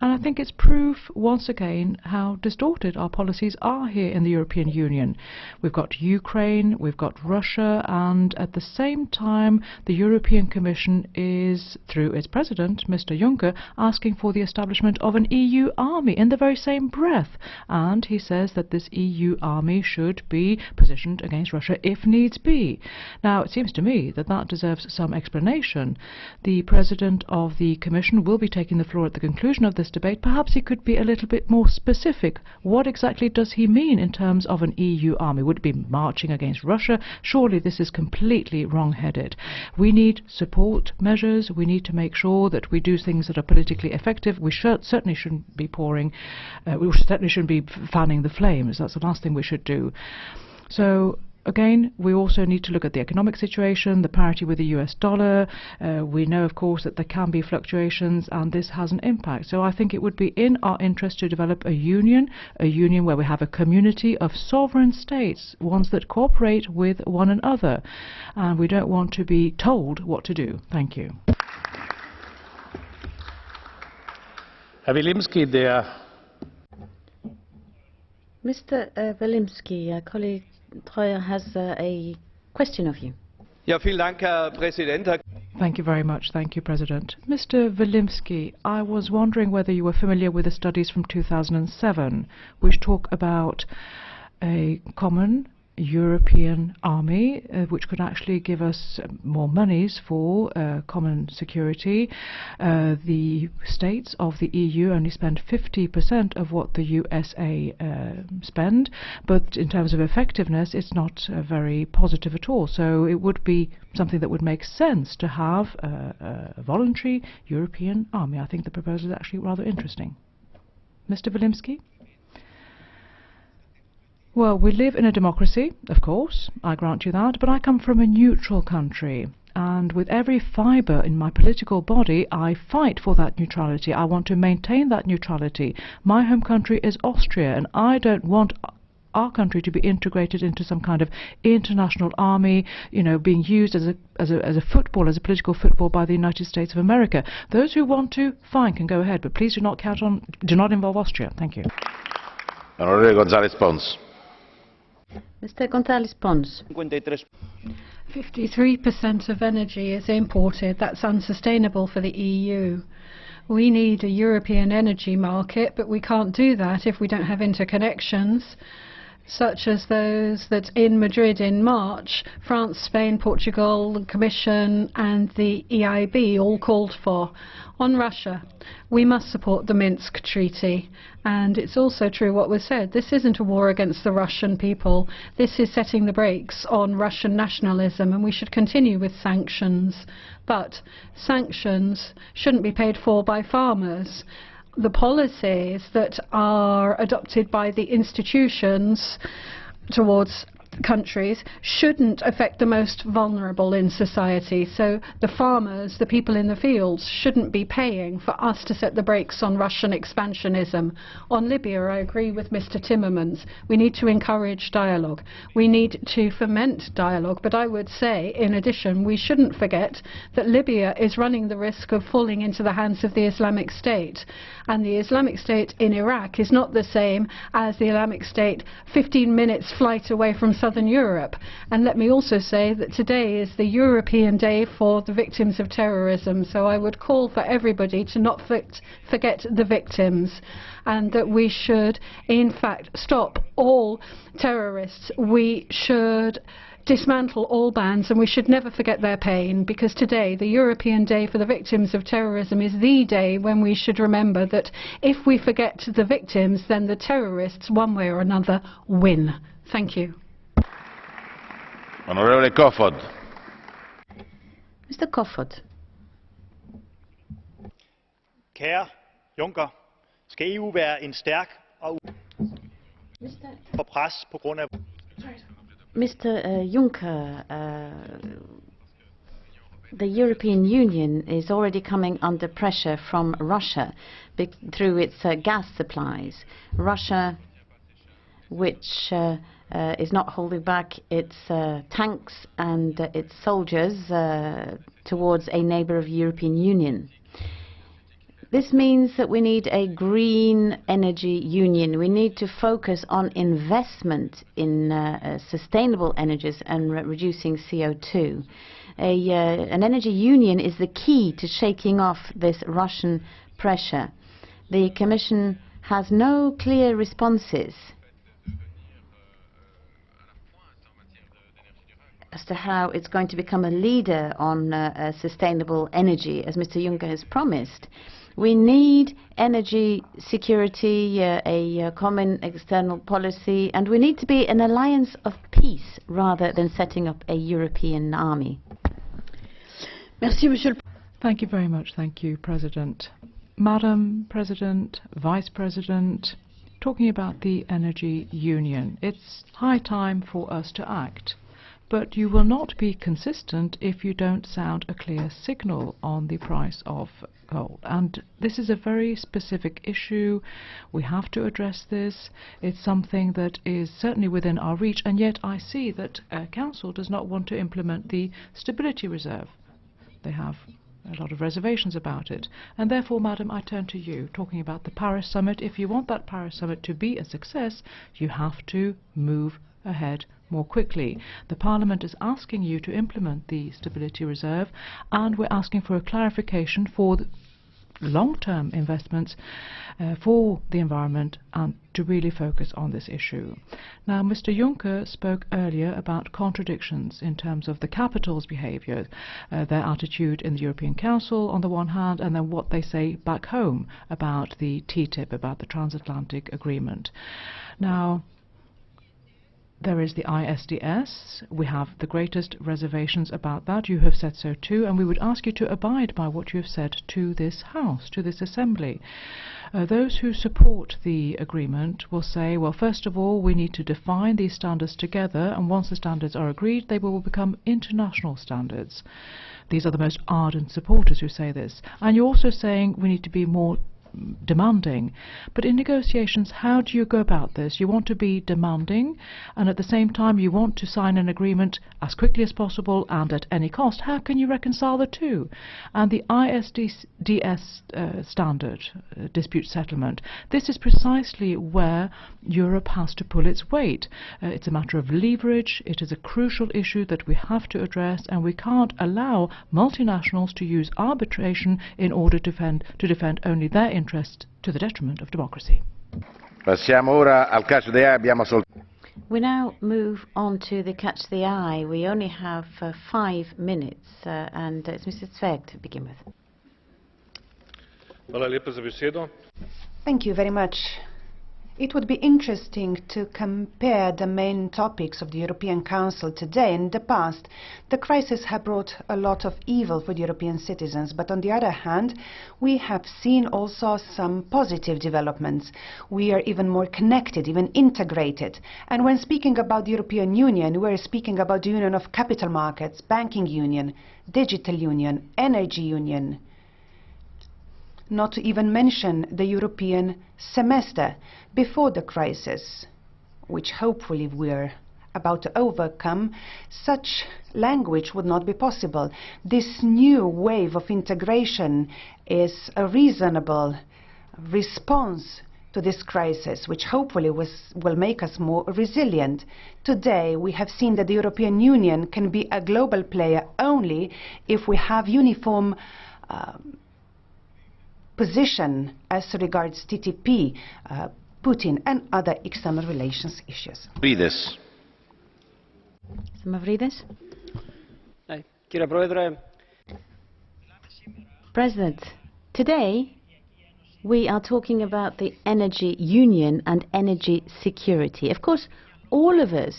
and I think it's proof once again how distorted our policies are here in the European Union. We've got Ukraine, we've got Russia, and at the same time the European Commission is, through its president, Mr. Juncker, asking for the establishment of an EU army in the very same breath. And he says that this EU army should be positioned against Russia if needs be. Now, it seems to me that deserves some explanation. The President of the Commission will be taking the floor at the conclusion of this debate. Perhaps he could be a little bit more specific. What exactly does he mean in terms of an EU army? Would it be marching against Russia? Surely this is completely wrong-headed. We need support measures. We need to make sure that we do things that are politically effective. We certainly shouldn't be we certainly shouldn't be fanning the flames. That's the last thing we should do. So again, we also need to look at the economic situation, the parity with the US dollar. We know, of course, that there can be fluctuations, and this has an impact. So I think it would be in our interest to develop a union where we have a community of sovereign states, ones that cooperate with one another. And we don't want to be told what to do. Thank you. Herr WILIMSKY, Mr. WILIMSKY, colleague Treuer has a question of you. Thank you very much. Thank you, President. Mr. WILIMSKY, I was wondering whether you were familiar with the studies from 2007, which talk about a common European army, which could actually give us more monies for common security. The states of the EU only spend 50% of what the USA spend, but in terms of effectiveness it's not very positive at all. So it would be something that would make sense to have a voluntary European army. I think the proposal is actually rather interesting. Mr. WILIMSKY? Well, we live in a democracy, of course, I grant you that, but I come from a neutral country, and with every fibre in my political body I fight for that neutrality. I want to maintain that neutrality. My home country is Austria, and I don't want our country to be integrated into some kind of international army, being used as a football, as a political football by the United States of America. Those who want to, fine, can go ahead, but please do not involve Austria. Thank you. Honorable González Pons. Mr. González Pons. 53% of energy is imported. That's unsustainable for the EU. We need a European energy market, but we can't do that if we don't have interconnections. such as those that in Madrid in March, France, Spain, Portugal, the Commission and the EIB all called for. On Russia, we must support the Minsk Treaty, and it's also true what was said. This isn't a war against the Russian people. This is setting the brakes on Russian nationalism, and we should continue with sanctions. But sanctions shouldn't be paid for by farmers. The policies that are adopted by the institutions towards countries shouldn't affect the most vulnerable in society. So the farmers, the people in the fields, shouldn't be paying for us to set the brakes on Russian expansionism. On Libya, I agree with Mr. Timmermans. We need to encourage dialogue. We need to foment dialogue. But I would say, in addition, we shouldn't forget that Libya is running the risk of falling into the hands of the Islamic State. And the Islamic State in Iraq is not the same as the Islamic State 15 minutes flight away from Southern Europe. And let me also say that today is the European Day for the victims of terrorism. So I would call for everybody to not forget the victims, and that we should, in fact, stop all terrorists. We should dismantle all bans, and we should never forget their pain, because today, the European Day for the Victims of Terrorism, is the day when we should remember that if we forget the victims, then the terrorists, one way or another, win. Thank you. Honorable Kofod. Mr. Kofod. Kære Juncker, skal EU være en stærk og for pres på grund af Mr. Juncker, the European Union is already coming under pressure from Russia through its gas supplies. Russia, which is not holding back its tanks and its soldiers towards a neighbour of the European Union. This means that we need a green energy union. We need to focus on investment in sustainable energies and reducing CO2. An energy union is the key to shaking off this Russian pressure. The Commission has no clear responses as to how it's going to become a leader on sustainable energy, as Mr. Juncker has promised. We need energy security, a common external policy, and we need to be an alliance of peace rather than setting up a European army. Thank you very much. Thank you, President. Madam President, Vice President, talking about the energy union, it's high time for us to act. But you will not be consistent if you don't sound a clear signal on the price of coal. And this is a very specific issue. We have to address this. It's something that is certainly within our reach, and yet I see that Council does not want to implement the Stability Reserve. They have a lot of reservations about it. And therefore, Madam, I turn to you, talking about the Paris Summit. If you want that Paris Summit to be a success, you have to move ahead more quickly. The Parliament is asking you to implement the Stability Reserve, and we're asking for a clarification for the long-term investments for the environment and to really focus on this issue. Now, Mr. Juncker spoke earlier about contradictions in terms of the capital's behaviour, their attitude in the European Council on the one hand, and then what they say back home about the TTIP, about the transatlantic agreement. Now, there is the ISDS. We have the greatest reservations about that. You have said so too, and we would ask you to abide by what you have said to this House, to this Assembly. Those who support the agreement will say, well, first of all, we need to define these standards together, and once the standards are agreed, they will become international standards. These are the most ardent supporters who say this. And you're also saying we need to be more demanding. But in negotiations, how do you go about this? You want to be demanding, and at the same time you want to sign an agreement as quickly as possible and at any cost. How can you reconcile the two? And the ISDS standard, dispute settlement, this is precisely where Europe has to pull its weight. It's a matter of leverage. It is a crucial issue that we have to address, and we can't allow multinationals to use arbitration in order to defend only their interest to the detriment of democracy. We now move on to the Catch the Eye. We only have 5 minutes, and it's Mr. Zver to begin with. Thank you very much. It would be interesting to compare the main topics of the European Council today. In the past, the crisis has brought a lot of evil for the European citizens, but on the other hand, we have seen also some positive developments. We are even more connected, even integrated. And when speaking about the European Union, we are speaking about the union of capital markets, banking union, digital union, energy union. Not to even mention the European semester before the crisis, which hopefully we're about to overcome. Such language would not be possible. This new wave of integration is a reasonable response to this crisis, which hopefully will make us more resilient. Today, we have seen that the European Union can be a global player only if we have uniform position as regards TTP, Putin and other external relations issues. Mavrides. President, today we are talking about the energy union and energy security. Of course, all of us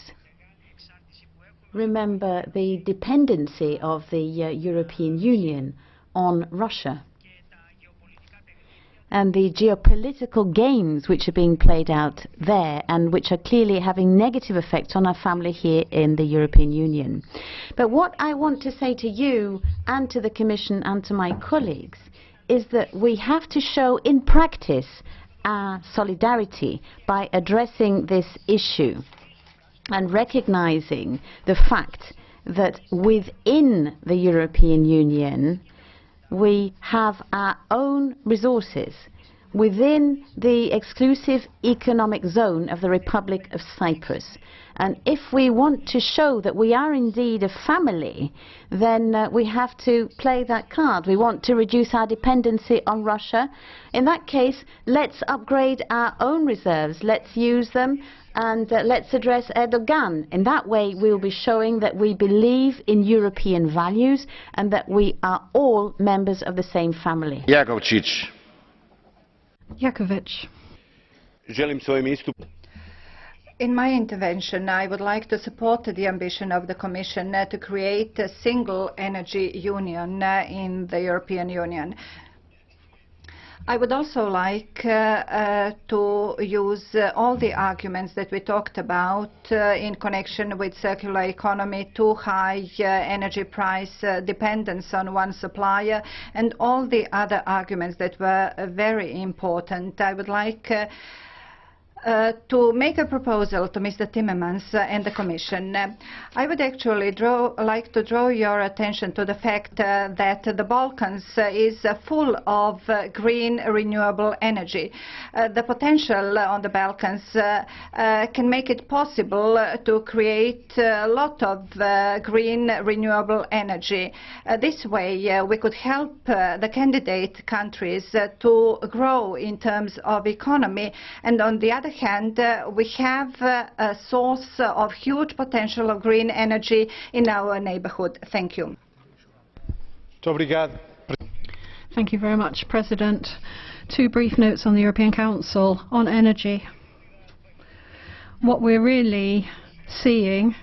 remember the dependency of the European Union on Russia and the geopolitical games which are being played out there and which are clearly having negative effects on our family here in the European Union. But what I want to say to you and to the Commission and to my colleagues is that we have to show in practice our solidarity by addressing this issue and recognizing the fact that within the European Union we have our own resources within the exclusive economic zone of the Republic of Cyprus. And if we want to show that we are indeed a family, then we have to play that card. We want to reduce our dependency on Russia. In that case, let's upgrade our own reserves. Let's use them. And let's address Erdogan. In that way, we will be showing that we believe in European values and that we are all members of the same family. Jakovic. In my intervention, I would like to support the ambition of the Commission to create a single energy union in the European Union. I would also like to use all the arguments that we talked about in connection with circular economy, too high energy price dependence on one supplier, and all the other arguments that were very important. I would like to make a proposal to Mr. Timmermans and the Commission. I would actually like to draw your attention to the fact that the Balkans is full of green renewable energy. The potential on the Balkans can make it possible to create a lot of green renewable energy. This way we could help the candidate countries to grow in terms of economy, and on the other hand, we have a source of huge potential of green energy in our neighborhood. Thank you. Thank you very much, President. 2 brief notes on the European Council on energy. What we're really seeing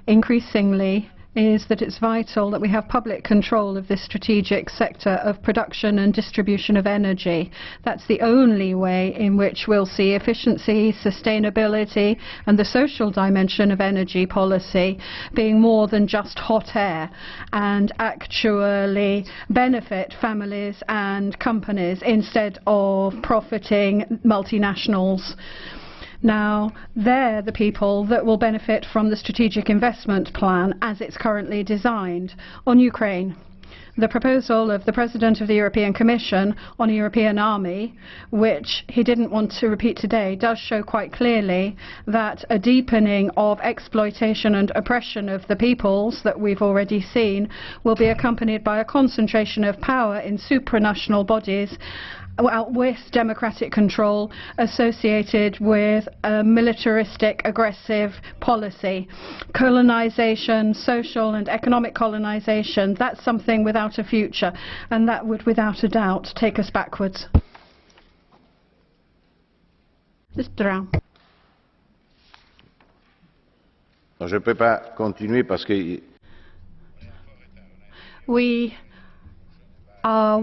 increasingly is that it's vital that we have public control of this strategic sector of production and distribution of energy. That's the only way in which we'll see efficiency, sustainability and the social dimension of energy policy being more than just hot air and actually benefit families and companies instead of profiting multinationals. Now, they're the people that will benefit from the strategic investment plan as it's currently designed. On Ukraine, the proposal of the President of the European Commission on a European army, which he didn't want to repeat today, does show quite clearly that a deepening of exploitation and oppression of the peoples that we've already seen will be accompanied by a concentration of power in supranational bodies with democratic control associated with a militaristic, aggressive policy. Colonization, social and economic colonization, that's something without a future, and that would without a doubt take us backwards. Mr. Rao. Je ne peux pas continuer parce que... We are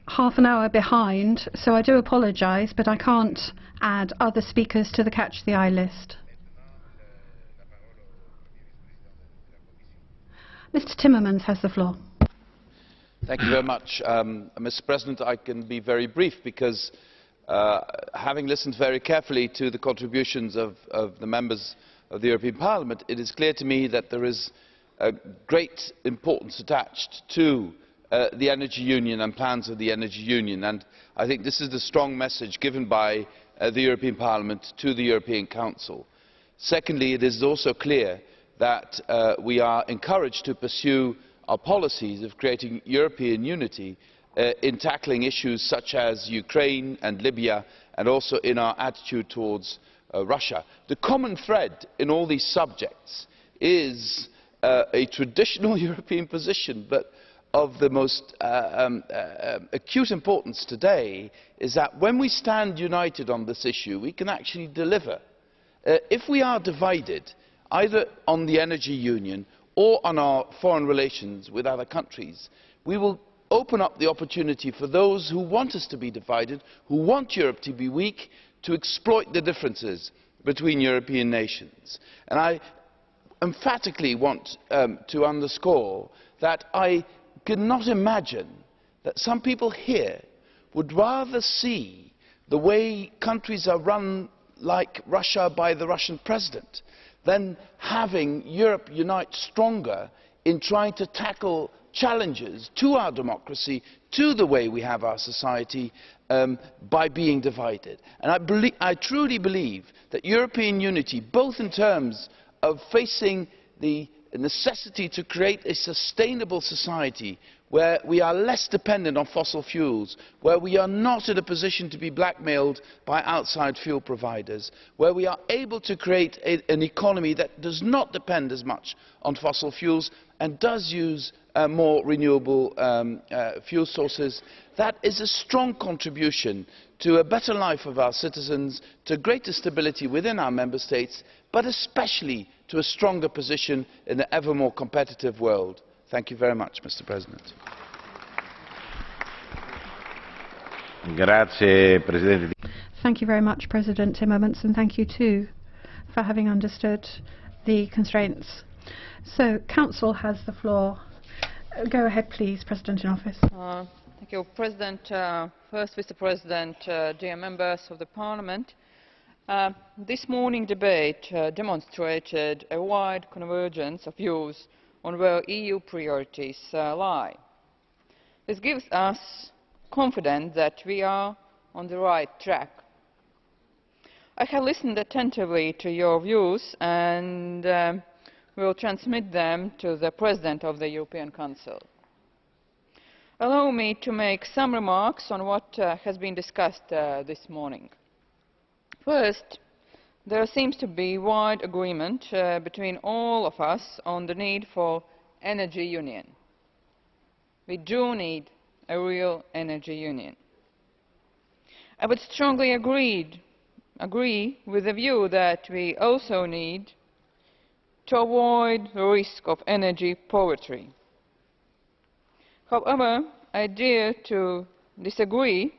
half an hour behind, so I do apologise, but I can't add other speakers to the Catch the Eye list. Mr. Timmermans has the floor. Thank you very much. Mr. President, I can be very brief because having listened very carefully to the contributions of the members of the European Parliament, it is clear to me that there is a great importance attached to the energy union and plans of the energy union, and I think this is the strong message given by the European Parliament to the European Council. Secondly, it is also clear that we are encouraged to pursue our policies of creating European unity in tackling issues such as Ukraine and Libya, and also in our attitude towards Russia. The common thread in all these subjects is a traditional European position, but of the most acute importance today is that when we stand united on this issue, we can actually deliver. If we are divided, either on the energy union or on our foreign relations with other countries, we will open up the opportunity for those who want us to be divided, who want Europe to be weak, to exploit the differences between European nations. And I emphatically want to underscore that I cannot imagine that some people here would rather see the way countries are run like Russia by the Russian president than having Europe unite stronger in trying to tackle challenges to our democracy, to the way we have our society, by being divided. And I truly believe that European unity, both in terms of facing the necessity to create a sustainable society where we are less dependent on fossil fuels, where we are not in a position to be blackmailed by outside fuel providers, where we are able to create an economy that does not depend as much on fossil fuels and does use more renewable fuel sources, that is a strong contribution to a better life of our citizens, to greater stability within our member states, but especially to a stronger position in the ever more competitive world. Thank you very much, Mr. President. Thank you very much, President Timmermans, and thank you too for having understood the constraints. So, Council has the floor. Go ahead, please, President in Office. Thank you, President. First, Mr. President, dear members of the Parliament, this morning's debate demonstrated a wide convergence of views on where EU priorities lie. This gives us confidence that we are on the right track. I have listened attentively to your views and will transmit them to the President of the European Council. Allow me to make some remarks on what has been discussed this morning. First, there seems to be wide agreement between all of us on the need for energy union. We do need a real energy union. I would strongly agree with the view that we also need to avoid the risk of energy poverty. However, I dare to disagree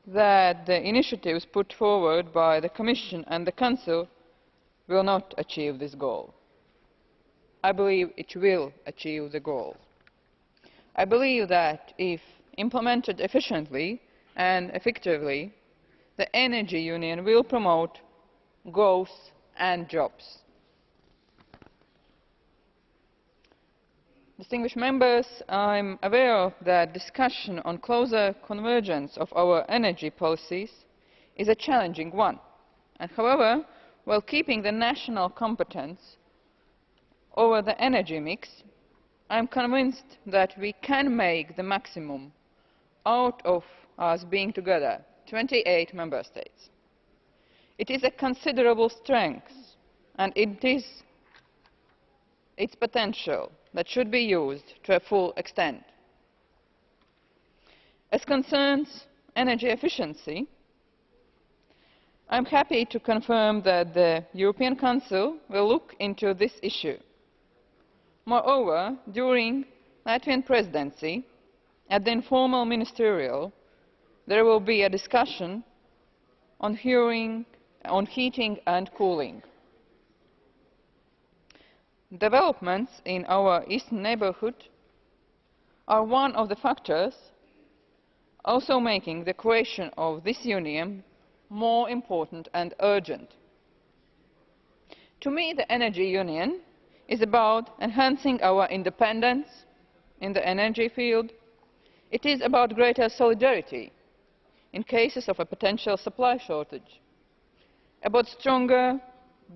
that the initiatives put forward by the Commission and the Council will not achieve this goal. I believe it will achieve the goal. I believe that if implemented efficiently and effectively, the energy union will promote growth and jobs. Distinguished members, I am aware that discussion on closer convergence of our energy policies is a challenging one. And however, while keeping the national competence over the energy mix, I am convinced that we can make the maximum out of us being together, 28 member states. It is a considerable strength, and it is its potential that should be used to a full extent. As concerns energy efficiency, I am happy to confirm that the European Council will look into this issue. Moreover, during the Latvian presidency, at the informal ministerial, there will be a discussion on heating and cooling. Developments in our eastern neighbourhood are one of the factors also making the creation of this union more important and urgent. To me, the energy union is about enhancing our independence in the energy field. It is about greater solidarity in cases of a potential supply shortage, about stronger,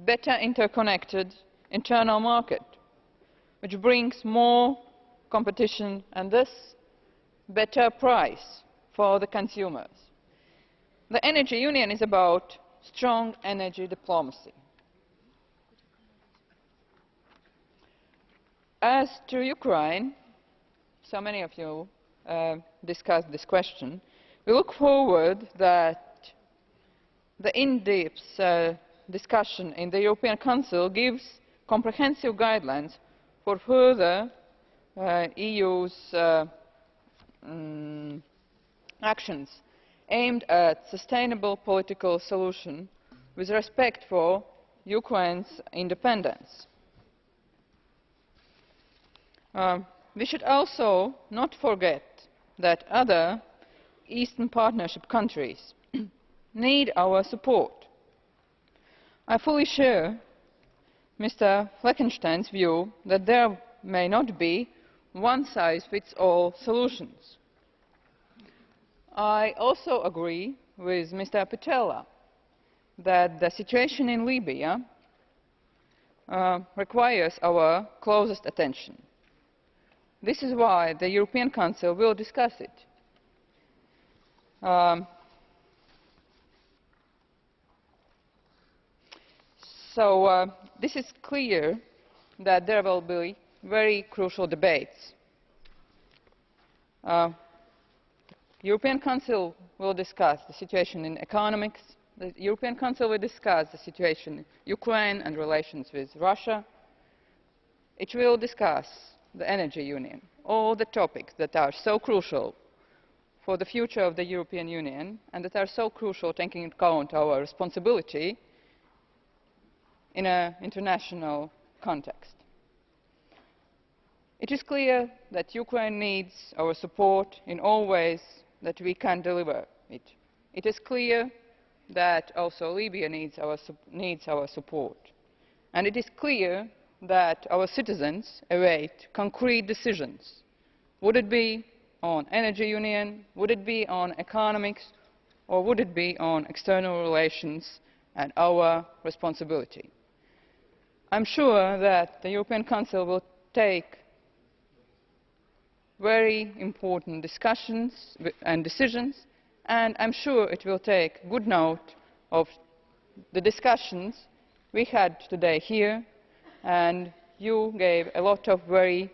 better interconnected internal market, which brings more competition and thus better price for the consumers. The energy union is about strong energy diplomacy. As to Ukraine, so many of you discussed this question, we look forward that the in-depth discussion in the European Council gives comprehensive guidelines for further EU's actions aimed at sustainable political solution with respect for Ukraine's independence. We should also not forget that other Eastern Partnership countries need our support. I fully share Mr. Fleckenstein's view that there may not be one-size-fits-all solutions. I also agree with Mr. Pittella that the situation in Libya requires our closest attention. This is why the European Council will discuss it. This is clear that there will be very crucial debates. The European Council will discuss the situation in economics. The European Council will discuss the situation in Ukraine and relations with Russia. It will discuss the energy union, all the topics that are so crucial for the future of the European Union and that are so crucial taking into account our responsibility in an international context. It is clear that Ukraine needs our support in all ways that we can deliver it. It is clear that also Libya needs our support. And it is clear that our citizens await concrete decisions. Would it be on energy union, would it be on economics, or would it be on external relations and our responsibility? I am sure that the European Council will take very important discussions and decisions, and I am sure it will take good note of the discussions we had today here, and you gave a lot of very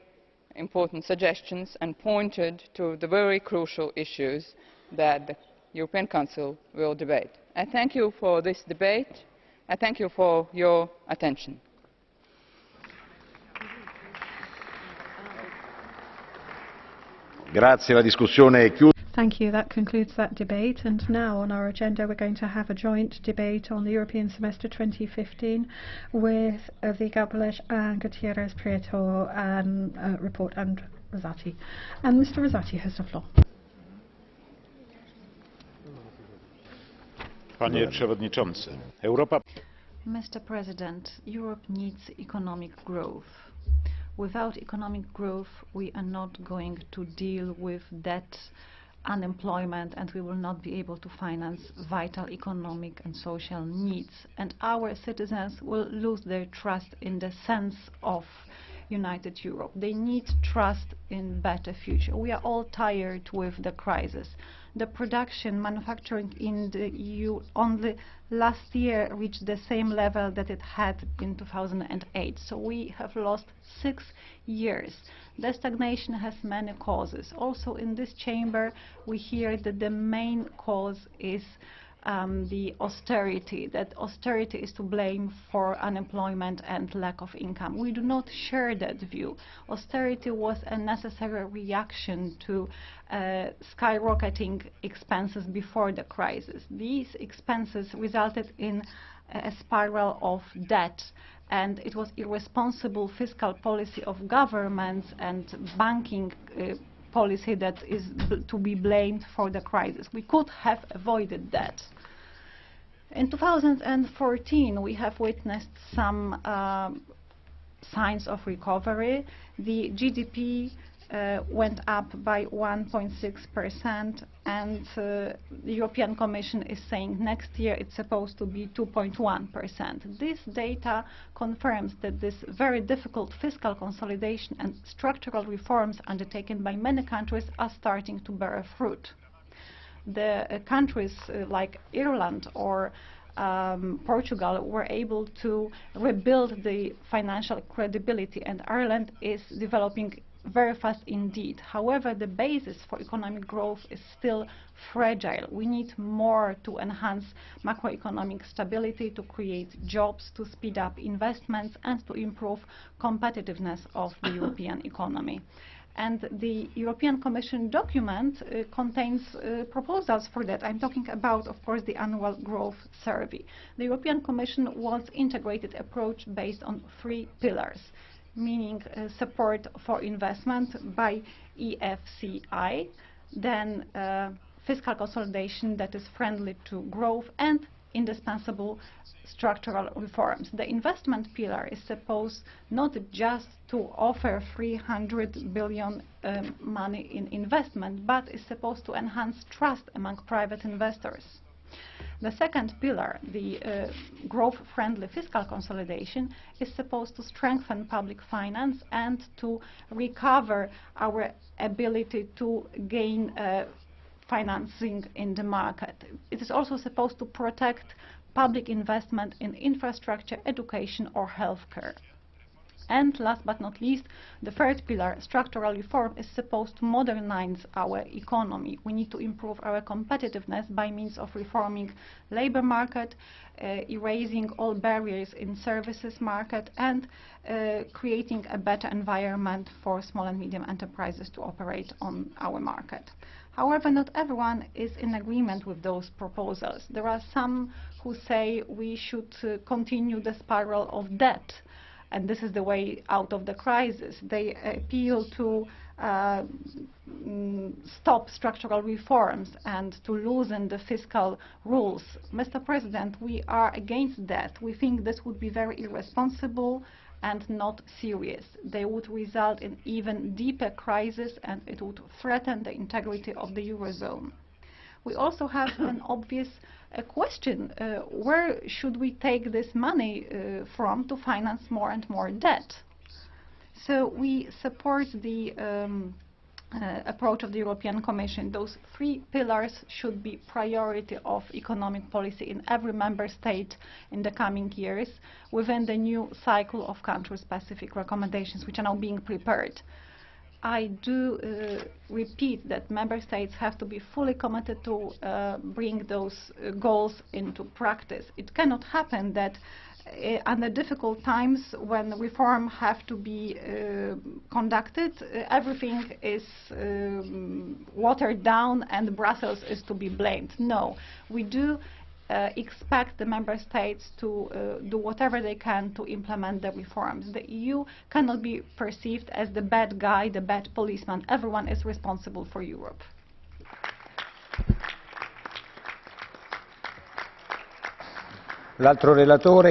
important suggestions and pointed to the very crucial issues that the European Council will debate. I thank you for this debate. I thank you for your attention. Grazie, la discussione è chiusa. Thank you. That concludes that debate. And now on our agenda we're going to have a joint debate on the European Semester 2015 with the Gabriele and Gutierrez Prieto report and Rosati. And Mr. Rosati has the floor. Panie Przewodniczący, Europa... Mr. President, Europe needs economic growth. Without economic growth, we are not going to deal with debt, unemployment, and we will not be able to finance vital economic and social needs. And our citizens will lose their trust in the sense of united Europe. They need trust in a better future. We are all tired with the crisis. The production, manufacturing in the EU only last year reached the same level that it had in 2008. So we have lost 6 years. The stagnation has many causes. Also in this chamber we hear that the main cause is the austerity, that austerity is to blame for unemployment and lack of income. We do not share that view. Austerity was a necessary reaction to skyrocketing expenses before the crisis. These expenses resulted in a spiral of debt, and it was irresponsible fiscal policy of governments and banking policy that is to be blamed for the crisis. We could have avoided that. In 2014 we have witnessed some signs of recovery. The GDP went up by 1.6%, and the European Commission is saying next year it's supposed to be 2.1%. This data confirms that this very difficult fiscal consolidation and structural reforms undertaken by many countries are starting to bear fruit. The countries like Ireland or Portugal were able to rebuild the financial credibility, and Ireland is developing very fast indeed. However, the basis for economic growth is still fragile. We need more to enhance macroeconomic stability, to create jobs, to speed up investments, and to improve competitiveness of the European economy. And the European Commission document contains proposals for that. I'm talking about, of course, the annual growth survey. The European Commission wants integrated approach based on 3 pillars, meaning support for investment by EFCI, then fiscal consolidation that is friendly to growth, and indispensable structural reforms. The investment pillar is supposed not just to offer 300 billion money in investment, but is supposed to enhance trust among private investors. The second pillar, the growth-friendly fiscal consolidation, is supposed to strengthen public finance and to recover our ability to gain financing in the market. It is also supposed to protect public investment in infrastructure, education or healthcare. And last but not least, the third pillar, structural reform, is supposed to modernize our economy. We need to improve our competitiveness by means of reforming labor market, erasing all barriers in services market, and creating a better environment for small and medium enterprises to operate on our market. However, not everyone is in agreement with those proposals. There are some who say we should continue the spiral of debt, and this is the way out of the crisis. They appeal to stop structural reforms and to loosen the fiscal rules. Mr. President, we are against that. We think this would be very irresponsible and not serious. They would result in even deeper crisis, and it would threaten the integrity of the Eurozone. We also have an obvious question. Where should we take this money from to finance more and more debt? So we support the approach of the European Commission. Those 3 pillars should be priority of economic policy in every member state in the coming years within the new cycle of country-specific recommendations which are now being prepared. I do repeat that member states have to be fully committed to bring those goals into practice. It cannot happen that under difficult times when reform have to be conducted, everything is watered down and Brussels is to be blamed. No, we do expect the member states to do whatever they can to implement the reforms. The EU cannot be perceived as the bad guy, the bad policeman. Everyone is responsible for Europe. L'altro relatore